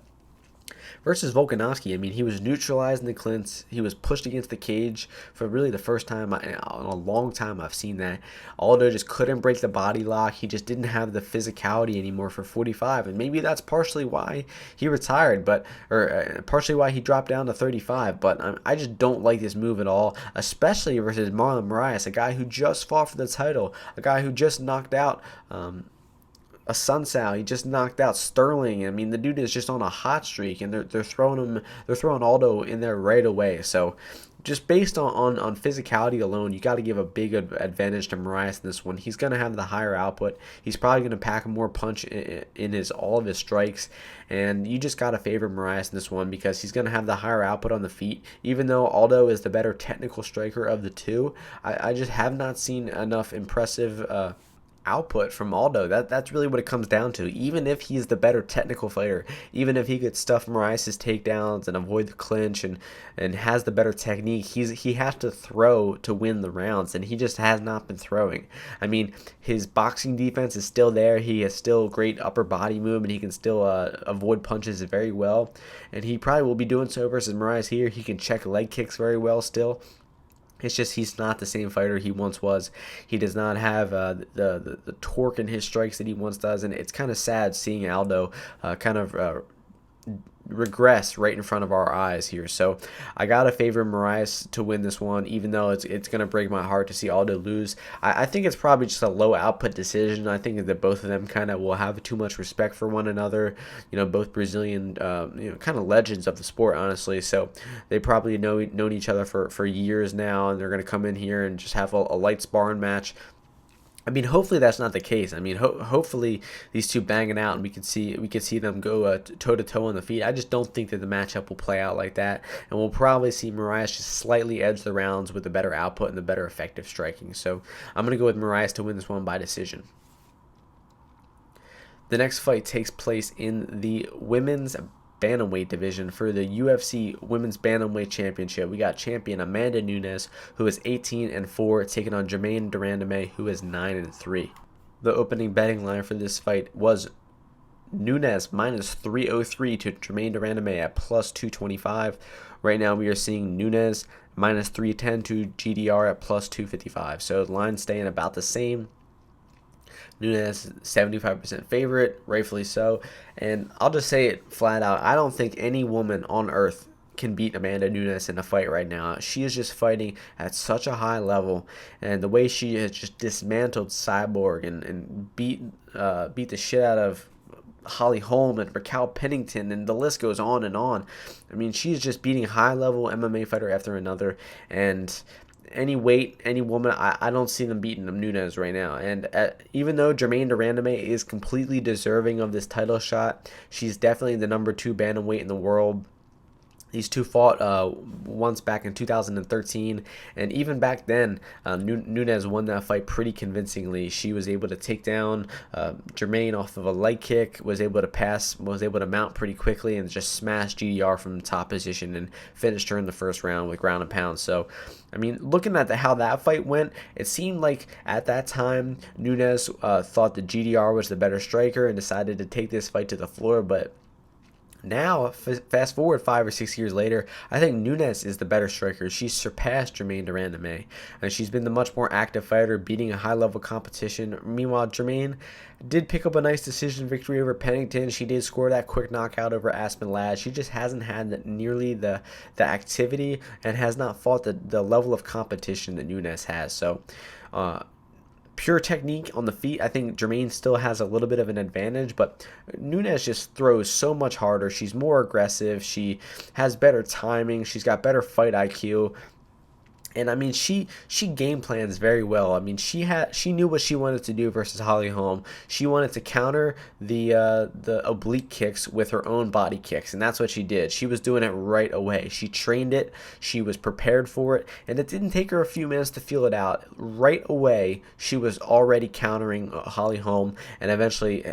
versus Volkanovski, I mean, he was neutralized in the clinch. He was pushed against the cage for really the first time in a long time I've seen that. Aldo just couldn't break the body lock. He just didn't have the physicality anymore for 45, and maybe that's partially why he retired, or partially why he dropped down to 35. But I just don't like this move at all, especially versus Marlon Moraes, a guy who just fought for the title, a guy who just knocked out a Sunsao. He just knocked out Sterling. I mean, the dude is just on a hot streak, and they're throwing Aldo in there right away. So just based on physicality alone, you got to give a big advantage to Moraes in this one. He's going to have the higher output. He's probably going to pack more punch in all of his strikes, and you just got to favor Moraes in this one because he's going to have the higher output on the feet. Even though Aldo is the better technical striker of the two, I just have not seen enough impressive output from Aldo. That's really what it comes down to. Even if he's the better technical fighter, even if he could stuff Moraes' takedowns and avoid the clinch and has the better technique, he has to throw to win the rounds, and he just has not been throwing. I mean, his boxing defense is still there. He has still great upper body movement. He can still avoid punches very well, and he probably will be doing so versus Moraes here. He can check leg kicks very well still. It's just he's not the same fighter he once was. He does not have the torque in his strikes that he once does, and it's kind of sad seeing Aldo regress right in front of our eyes here. So I gotta favor Moraes to win this one, even though it's gonna break my heart to see Aldo lose. I think it's probably just a low output decision. I think that both of them kind of will have too much respect for one another. Both Brazilian kind of legends of the sport, honestly. So they probably known each other for years now, and they're gonna come in here and just have a light sparring match. I mean, hopefully that's not the case. I mean, hopefully these two banging out, and we could see them go toe to toe on the feet. I just don't think that the matchup will play out like that, and we'll probably see Moraes just slightly edge the rounds with the better output and the better effective striking. So I'm gonna go with Moraes to win this one by decision. The next fight takes place in the women's bantamweight division for the UFC Women's Bantamweight Championship. We got champion Amanda Nunes, who is 18-4, taking on Germaine de Randamie, who is 9-3. The opening betting line for this fight was Nunes minus 303 to Germaine de Randamie at plus 225. Right now we are seeing Nunes minus 310 to GDR at plus 255. So the line staying about the same. Nunes 75% favorite, rightfully so. And I'll just say it flat out. I don't think any woman on earth can beat Amanda Nunes in a fight right now. She is just fighting at such a high level, and the way she has just dismantled Cyborg and beat the shit out of Holly Holm and Raquel Pennington, and the list goes on and on. I mean, she's just beating high-level MMA fighter after another, and any weight, any woman, I don't see them beating Nunes right now. And even though Germaine de Randamie is completely deserving of this title shot, she's definitely the number 2 bantamweight in the world. These two fought once back in 2013, and even back then, Nunes won that fight pretty convincingly. She was able to take down Germaine off of a light kick, was able to mount pretty quickly, and just smash GDR from the top position and finished her in the first round with ground and pound. So, I mean, looking at how that fight went, it seemed like at that time Nunes thought that GDR was the better striker and decided to take this fight to the floor, but now, fast forward 5 or 6 years later, I think Nunes is the better striker. She's surpassed Germaine de Randamie, and she's been the much more active fighter, beating a high-level competition. Meanwhile, Germaine did pick up a nice decision victory over Pennington. She did score that quick knockout over Aspen Ladd. She just hasn't had nearly the activity and has not fought the level of competition that Nunes has. So, pure technique on the feet, I think Germaine still has a little bit of an advantage, but Nunes just throws so much harder. She's more aggressive. She has better timing. She's got better fight IQ. And I mean, she game plans very well. I mean, she knew what she wanted to do versus Holly Holm. She wanted to counter the oblique kicks with her own body kicks, and that's what she did. She was doing it right away. She trained it. She was prepared for it, and it didn't take her a few minutes to feel it out. Right away, she was already countering Holly Holm, and eventually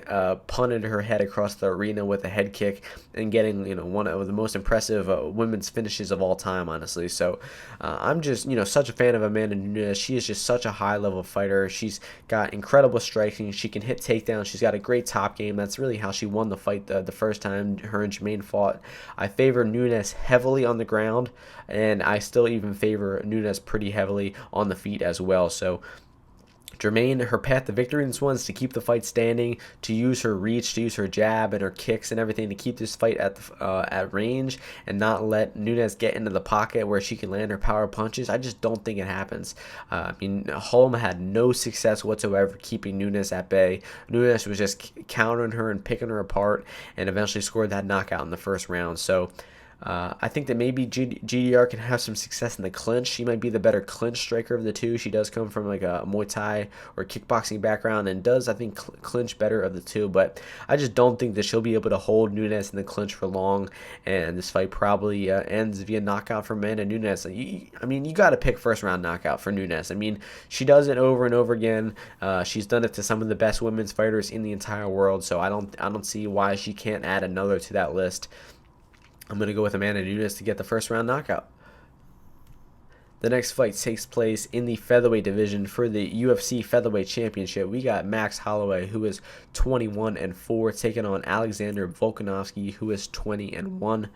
punted her head across the arena with a head kick and getting one of the most impressive women's finishes of all time, honestly. So I'm just such a fan of Amanda Nunes. She is just such a high-level fighter. She's got incredible striking. She can hit takedowns. She's got a great top game. That's really how she won the fight the first time her and Germaine fought. I favor Nunes heavily on the ground, and I still even favor Nunes pretty heavily on the feet as well. So Germaine, her path to victory in this one is to keep the fight standing, to use her reach, to use her jab and her kicks and everything to keep this fight at range and not let Nunes get into the pocket where she can land her power punches. I just don't think it happens. I mean, Holm had no success whatsoever keeping Nunes at bay. Nunes was just countering her and picking her apart and eventually scored that knockout in the first round. So I think that maybe GDR can have some success in the clinch. She might be the better clinch striker of the two. She does come from like a Muay Thai or kickboxing background and does, I think, clinch better of the two. But I just don't think that she'll be able to hold Nunes in the clinch for long. And this fight probably ends via knockout for Amanda Nunes. You got to pick first round knockout for Nunes. I mean, she does it over and over again. She's done it to some of the best women's fighters in the entire world. So I don't see why she can't add another to that list. I'm going to go with Amanda Nunes to get the first round knockout. The next fight takes place in the featherweight division for the UFC Featherweight Championship. We got Max Holloway, who is 21-4, taking on Alexander Volkanovski, who is 20-1.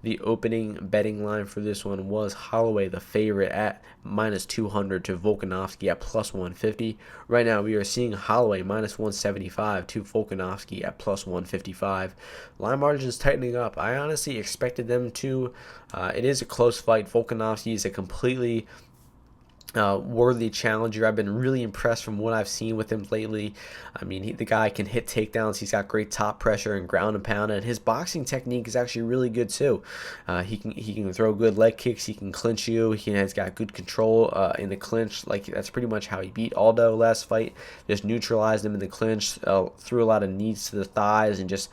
The opening betting line for this one was Holloway the favorite at minus 200 to Volkanovski at plus 150. Right now we are seeing Holloway minus 175 to Volkanovski at plus 155. Line margins tightening up. I honestly expected them to. It is a close fight. Volkanovski is a completely worthy challenger. I've been really impressed from what I've seen with him lately. I mean, the guy can hit takedowns. He's got great top pressure and ground and pound, and his boxing technique is actually really good too. He can throw good leg kicks. He can clinch you. Has got good control in the clinch. Like, that's pretty much how he beat Aldo last fight. Just neutralized him in the clinch. Threw a lot of knees to the thighs and just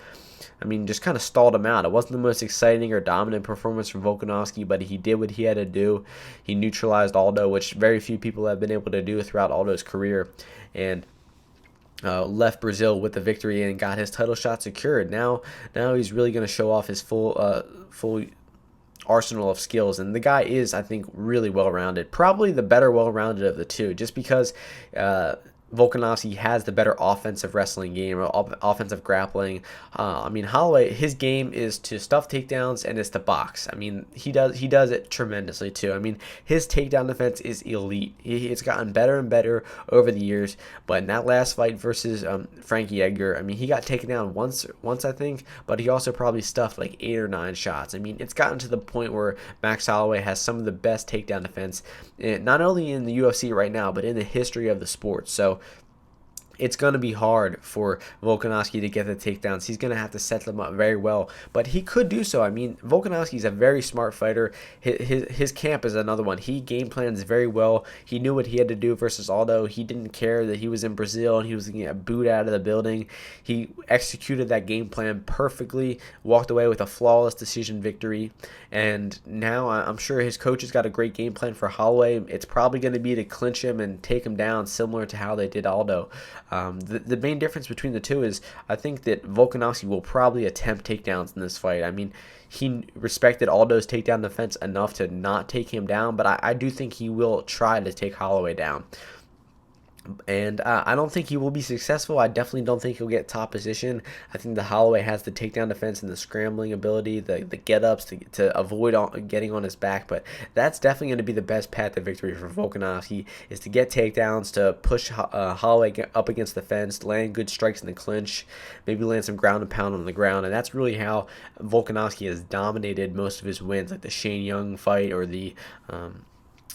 kind of stalled him out. It wasn't the most exciting or dominant performance from Volkanovski, but he did what he had to do. He neutralized Aldo, which very few people have been able to do throughout Aldo's career, and left Brazil with the victory and got his title shot secured. Now he's really going to show off his full arsenal of skills, and the guy is, I think, really well-rounded. Probably the better well-rounded of the two, just because Volkanovski has the better offensive wrestling game or offensive grappling. Holloway, his game is to stuff takedowns and is to box. He does it tremendously too. His takedown defense is elite. It's gotten better and better over the years. But in that last fight versus Frankie Edgar, he got taken down once I think, but he also probably stuffed like 8 or 9 shots. It's gotten to the point where Max Holloway has some of the best takedown defense, not only in the UFC right now, but in the history of the sport. So it's going to be hard for Volkanovski to get the takedowns. He's going to have to set them up very well, but he could do so. Volkanovski is a very smart fighter. His camp is another one. He game plans very well. He knew what he had to do versus Aldo. He didn't care that he was in Brazil and he was going to get booed out of the building. He executed that game plan perfectly, walked away with a flawless decision victory, and now I'm sure his coach has got a great game plan for Holloway. It's probably going to be to clinch him and take him down, similar to how they did Aldo. The main difference between the two is I think that Volkanovski will probably attempt takedowns in this fight. He respected Aldo's takedown defense enough to not take him down, but I do think he will try to take Holloway down. And I don't think he will be successful. I definitely don't think he'll get top position. I think the Holloway has the takedown defense and the scrambling ability, the get-ups to avoid getting on his back. But that's definitely going to be the best path to victory for Volkanovski, is to get takedowns, to push Holloway up against the fence, land good strikes in the clinch, maybe land some ground and pound on the ground. And that's really how Volkanovski has dominated most of his wins, like the Shane Young fight or the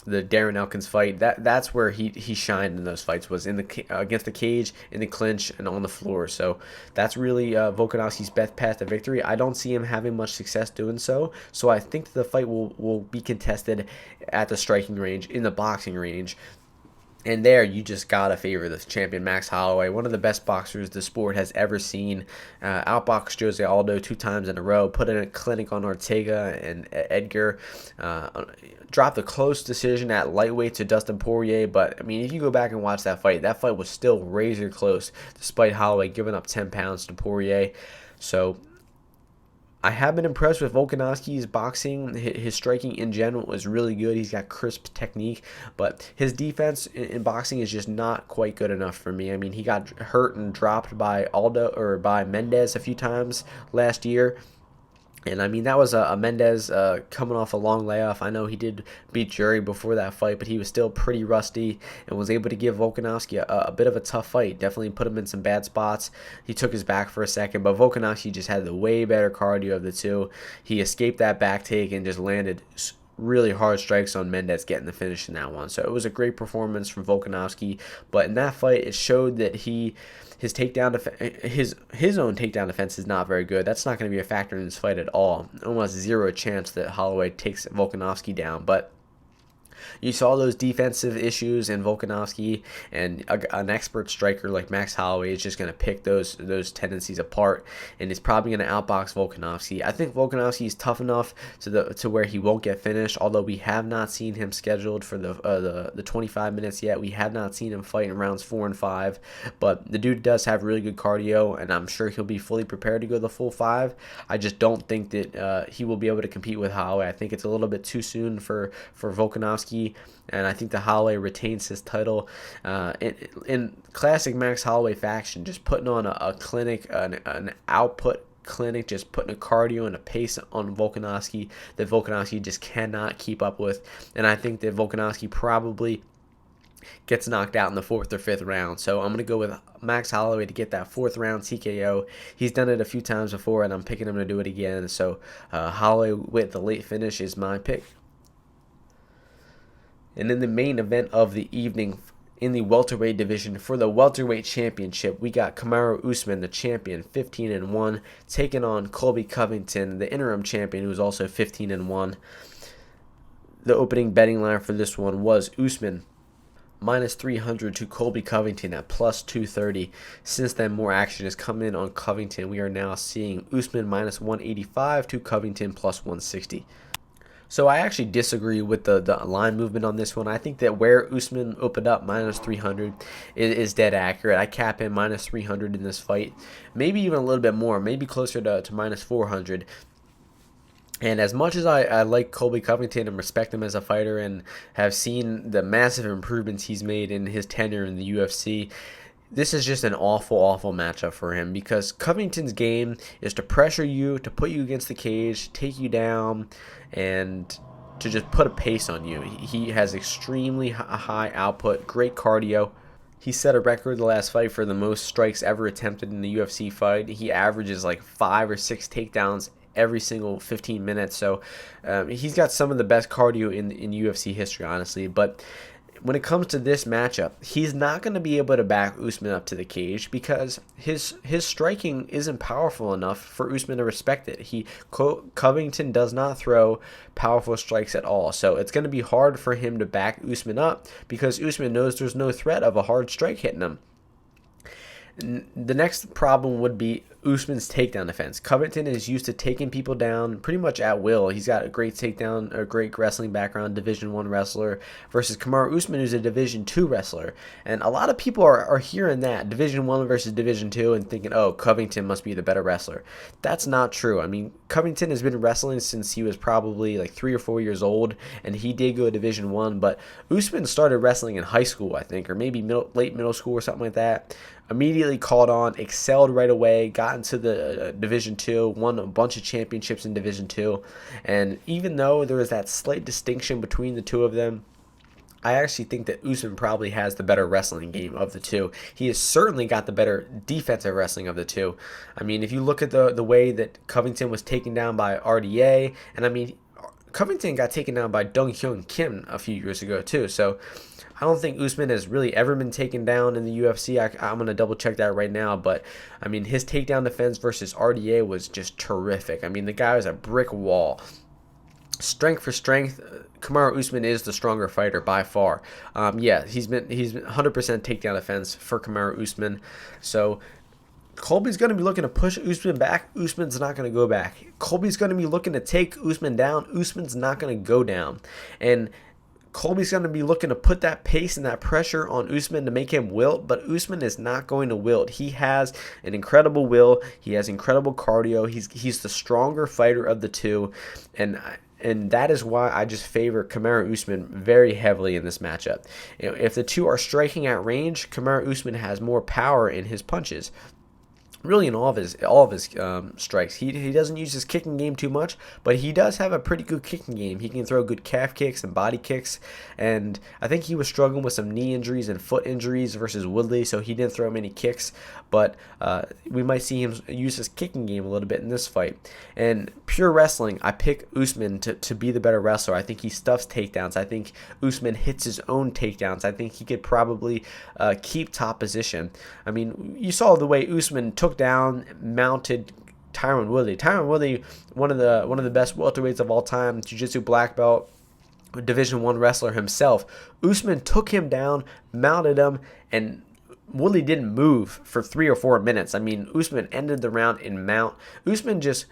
Darren Elkins fight. That's where he shined in those fights, was in the against the cage, in the clinch, and on the floor. So that's really Volkanovski's best path to victory. I don't see him having much success doing so. So I think the fight will be contested at the striking range, in the boxing range. And there, you just gotta favor the champion, Max Holloway, one of the best boxers the sport has ever seen. Outboxed Jose Aldo 2 times in a row, put in a clinic on Ortega and Edgar. Dropped a close decision at lightweight to Dustin Poirier, but if you go back and watch that fight was still razor close, despite Holloway giving up 10 pounds to Poirier. So I have been impressed with Volkanovski's boxing. His striking in general is really good. He's got crisp technique, but his defense in boxing is just not quite good enough for me. He got hurt and dropped by by Mendez a few times last year. And that was a Mendez coming off a long layoff. I know he did beat Jury before that fight, but he was still pretty rusty and was able to give Volkanovski a bit of a tough fight. Definitely put him in some bad spots. He took his back for a second, but Volkanovski just had the way better cardio of the two. He escaped that back take and just landed really hard strikes on Mendez, getting the finish in that one. So it was a great performance from Volkanovski, but in that fight it showed that his own takedown defense is not very good. That's not going to be a factor in this fight at all. Almost zero chance that Holloway takes Volkanovski down, but you saw those defensive issues in Volkanovski, and an expert striker like Max Holloway is just going to pick those tendencies apart, and is probably going to outbox Volkanovski. I think Volkanovski is tough enough to where he won't get finished, although we have not seen him scheduled for the 25 minutes yet. We have not seen him fight in rounds 4 and 5, but the dude does have really good cardio, and I'm sure he'll be fully prepared to go the full 5. I just don't think that he will be able to compete with Holloway. I think it's a little bit too soon for Volkanovski, and I think the Holloway retains his title in classic Max Holloway fashion, just putting on a clinic, an output clinic, just putting a cardio and a pace on Volkanovski that Volkanovski just cannot keep up with. And I think that Volkanovski probably gets knocked out in the 4th or 5th round. So I'm going to go with Max Holloway to get that 4th round TKO. He's done it a few times before, and I'm picking him to do it again. So Holloway with the late finish is my pick. And in the main event of the evening in the welterweight division for the welterweight championship, we got Kamaru Usman, the champion, 15-1, taking on Colby Covington, the interim champion, who was also 15-1. The opening betting line for this one was Usman minus 300 to Colby Covington at plus 230. Since then, more action has come in on Covington. We are now seeing Usman minus 185 to Covington plus 160. So I actually disagree with the line movement on this one. I think that where Usman opened up minus 300 is dead accurate. I cap him minus 300 in this fight. Maybe even a little bit more. Maybe closer to minus 400. And as much as I like Colby Covington and respect him as a fighter and have seen the massive improvements he's made in his tenure in the UFC, this is just an awful, awful matchup for him because Covington's game is to pressure you, to put you against the cage, take you down, and to just put a pace on you. He has extremely high output, great cardio. He set a record the last fight for the most strikes ever attempted in the UFC fight. He averages like 5 or 6 takedowns every single 15 minutes. So he's got some of the best cardio in UFC history, honestly. But when it comes to this matchup, he's not going to be able to back Usman up to the cage because his striking isn't powerful enough for Usman to respect it. Covington does not throw powerful strikes at all. So it's going to be hard for him to back Usman up because Usman knows there's no threat of a hard strike hitting him. The next problem would be Usman's takedown defense. Covington is used to taking people down pretty much at will. He's got a great takedown, a great wrestling background, Division I wrestler, versus Kamaru Usman, who's a Division II wrestler. And a lot of people are hearing that, Division I versus Division II, and thinking, oh, Covington must be the better wrestler. That's not true. I mean, Covington has been wrestling since he was probably like 3 or 4 years old, and he did go to Division I, but Usman started wrestling in high school, I think, or maybe late middle school or something like that. Immediately caught on, excelled right away, got into the Division II, won a bunch of championships in Division II, and even though there was that slight distinction between the two of them, I actually think that Usman probably has the better wrestling game of the two. He has certainly got the better defensive wrestling of the two. I mean, if you look at the way that Covington was taken down by RDA, and I mean, Covington got taken down by Dong Hyun Kim a few years ago too, so I don't think Usman has really ever been taken down in the UFC. I'm going to double check that right now. But, I mean, his takedown defense versus RDA was just terrific. I mean, the guy was a brick wall. Strength for strength, Kamaru Usman is the stronger fighter by far. He's been 100% takedown defense for Kamaru Usman. So Colby's going to be looking to push Usman back. Usman's not going to go back. Colby's going to be looking to take Usman down. Usman's not going to go down. And Colby's going to be looking to put that pace and that pressure on Usman to make him wilt, but Usman is not going to wilt. He has an incredible will. He has incredible cardio. He's the stronger fighter of the two, and that is why I just favor Kamaru Usman very heavily in this matchup. If the two are striking at range, Kamaru Usman has more power in his punches. Really in all of his strikes. He doesn't use his kicking game too much, but he does have a pretty good kicking game. He can throw good calf kicks and body kicks, and I think he was struggling with some knee injuries and foot injuries versus Woodley, so he didn't throw many kicks, but we might see him use his kicking game a little bit in this fight. And pure wrestling, I pick Usman to be the better wrestler. I think he stuffs takedowns. I think Usman hits his own takedowns. I think he could probably keep top position. I mean, you saw the way Usman took down, mounted Tyron Woodley. Tyron Woodley, one of the best welterweights of all time, jiu-jitsu black belt, Division I wrestler himself. Usman took him down, mounted him, and Woodley didn't move for 3 or 4 minutes. I mean, Usman ended the round in mount. Usman just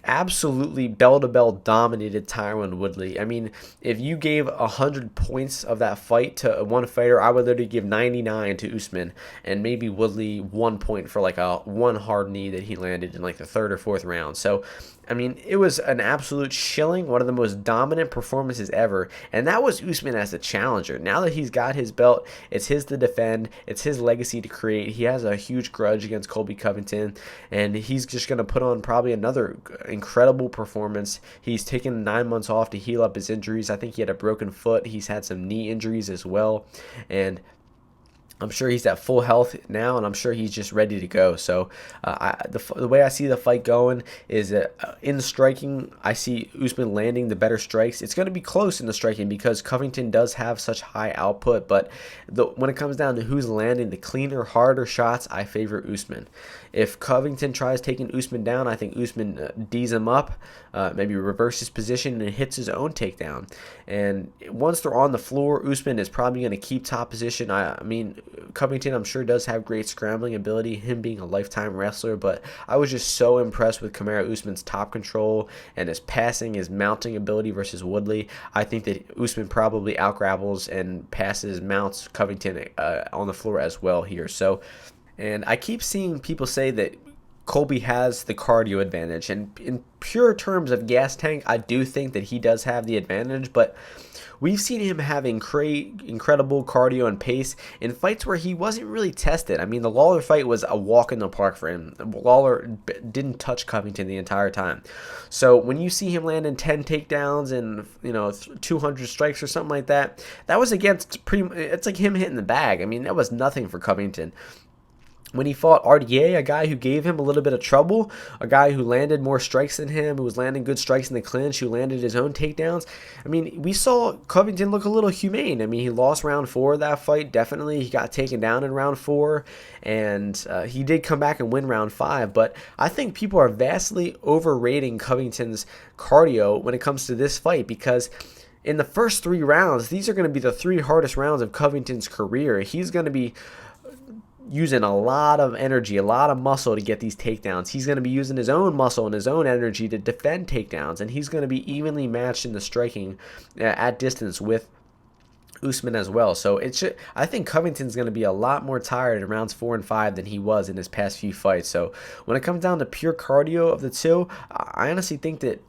absolutely bell-to-bell dominated Tyron Woodley. I mean, if you gave 100 points of that fight to one fighter, I would literally give 99 to Usman, and maybe Woodley 1 point for like a one hard knee that he landed in like the 3rd or 4th round. So, I mean, it was an absolute shilling, one of the most dominant performances ever, and that was Usman as the challenger. Now that he's got his belt, it's his to defend, it's his legacy to create. He has a huge grudge against Colby Covington, and he's just going to put on probably another incredible performance. He's taken 9 months off to heal up his injuries. I think he had a broken foot. He's had some knee injuries as well, and I'm sure he's at full health now, and I'm sure he's just ready to go. So the way I see the fight going is that in the striking, I see Usman landing the better strikes. It's going to be close in the striking because Covington does have such high output, but when it comes down to who's landing the cleaner, harder shots, I favor Usman. If Covington tries taking Usman down, I think Usman D's him up, maybe reverses position and hits his own takedown. And once they're on the floor, Usman is probably going to keep top position. I mean, Covington, I'm sure, does have great scrambling ability, him being a lifetime wrestler, but I was just so impressed with Kamaru Usman's top control and his passing, his mounting ability versus Woodley. I think that Usman probably out-grapples and mounts Covington on the floor as well here. So, and I keep seeing people say that Colby has the cardio advantage, and in pure terms of gas tank, I do think that he does have the advantage, but we've seen him have incredible cardio and pace in fights where he wasn't really tested. I mean, the Lawler fight was a walk in the park for him. Lawler didn't touch Covington the entire time. So when you see him landing 10 takedowns and 200 strikes or something like that, that was it's like him hitting the bag. I mean, that was nothing for Covington. When he fought RDA, a guy who gave him a little bit of trouble, a guy who landed more strikes than him, who was landing good strikes in the clinch, who landed his own takedowns, I mean, we saw Covington look a little humane. I mean, he lost round 4 of that fight, definitely. He got taken down in round 4, and he did come back and win round 5, but I think people are vastly overrating Covington's cardio when it comes to this fight because in the first 3 rounds, these are going to be the 3 hardest rounds of Covington's career. He's going to be using a lot of energy, a lot of muscle to get these takedowns. He's going to be using his own muscle and his own energy to defend takedowns, and he's going to be evenly matched in the striking at distance with Usman as well. So I think Covington's going to be a lot more tired in rounds 4 and 5 than he was in his past few fights. So when it comes down to pure cardio of the two, I honestly think that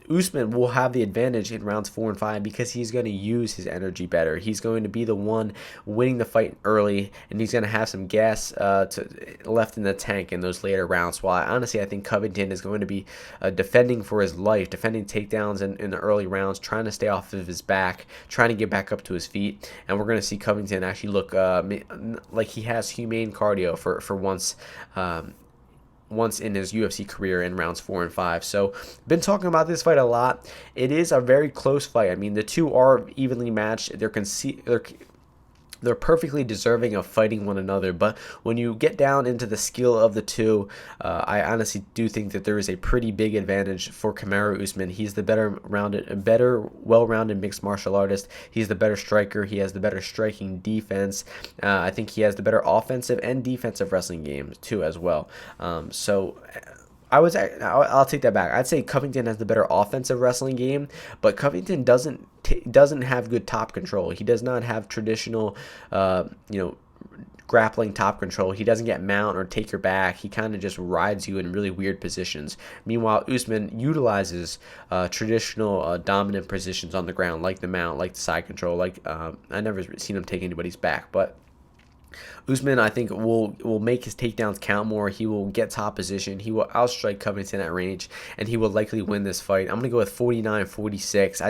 Usman will have the advantage in rounds 4 and 5 because he's going to use his energy better. He's going to be the one winning the fight early, and he's going to have some gas left in the tank in those later rounds. While I think Covington is going to be defending for his life, defending takedowns in the early rounds, trying to stay off of his back, trying to get back up to his feet. And we're going to see Covington actually look like he has humane cardio for once in his UFC career in rounds 4 and 5. So, been talking about this fight a lot. It is a very close fight. I mean, the two are evenly matched. They're perfectly deserving of fighting one another, but when you get down into the skill of the two, I honestly do think that there is a pretty big advantage for Kamaru Usman. He's the better well-rounded mixed martial artist. He's the better striker. He has the better striking defense. I think he has the better offensive and defensive wrestling game too as well. I'll take that back. I'd say Covington has the better offensive wrestling game, but Covington doesn't have good top control. He does not have traditional, grappling top control. He doesn't get mount or take your back. He kind of just rides you in really weird positions. Meanwhile, Usman utilizes traditional dominant positions on the ground, like the mount, like the side control. I never seen him take anybody's back, but Usman, I think, will make his takedowns count more. He will get top position. He will outstrike Covington at range, and he will likely win this fight. I'm going to go with 49-46.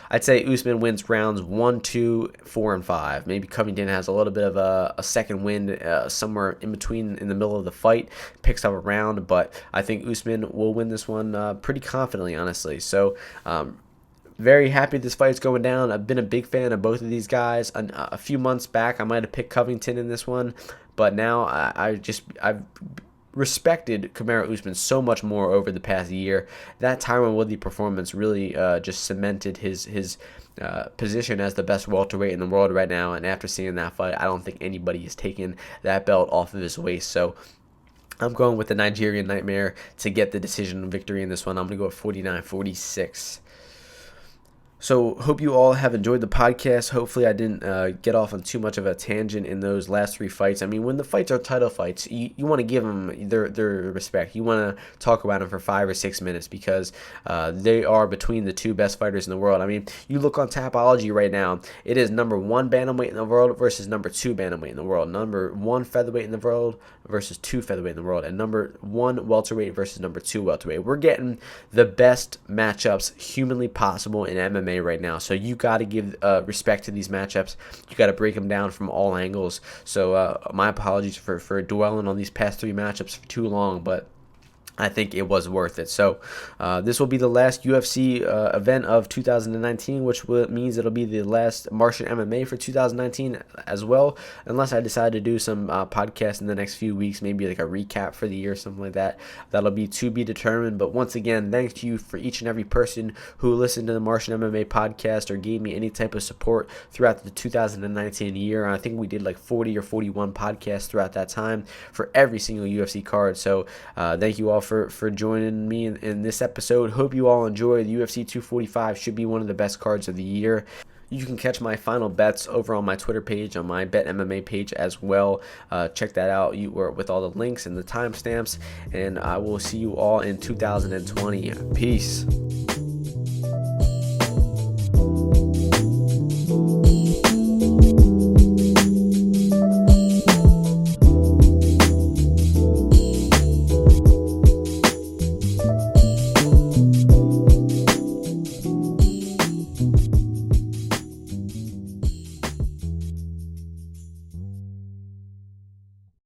I'd say Usman wins rounds 1, 2, 4, and 5. Maybe Covington has a little bit of a second win somewhere in between in the middle of the fight, picks up a round, but I think Usman will win this one pretty confidently, honestly. So, very happy this fight's going down. I've been a big fan of both of these guys. A few months back, I might have picked Covington in this one, but now I've respected Kamaru Usman so much more over the past year. That Tyron Woodley performance really just cemented his position as the best welterweight in the world right now. And after seeing that fight, I don't think anybody has taken that belt off of his waist. So I'm going with the Nigerian Nightmare to get the decision victory in this one. I'm going to go with 49-46. So, hope you all have enjoyed the podcast. Hopefully, I didn't get off on too much of a tangent in those last 3 fights. I mean, when the fights are title fights, you want to give them their respect. You want to talk about them for 5 or 6 minutes because they are between the 2 best fighters in the world. I mean, you look on Tapology right now, it is number 1 bantamweight in the world versus number 2 bantamweight in the world. Number 1 featherweight in the world versus 2 featherweight in the world. And number 1 welterweight versus number 2 welterweight. We're getting the best matchups humanly possible in MMA. MMA right now. So you got to give respect to these matchups. You got to break them down from all angles. So my apologies for dwelling on these past 3 matchups for too long, but I think it was worth it. So this will be the last UFC event of 2019, which means it'll be the last Martian MMA for 2019 as well, unless I decide to do some podcasts in the next few weeks, maybe like a recap for the year or something like that. That'll be to be determined. But once again, thank you for each and every person who listened to the Martian MMA podcast or gave me any type of support throughout the 2019 year. I think we did like 40 or 41 podcasts throughout that time for every single UFC card. So thank you all for joining me in this episode. Hope you all enjoy. The UFC 245 should be one of the best cards of the year. You can catch my final bets over on my Twitter page, on my Bet MMA page as well. Check that out with all the links and the timestamps. And I will see you all in 2020. Peace.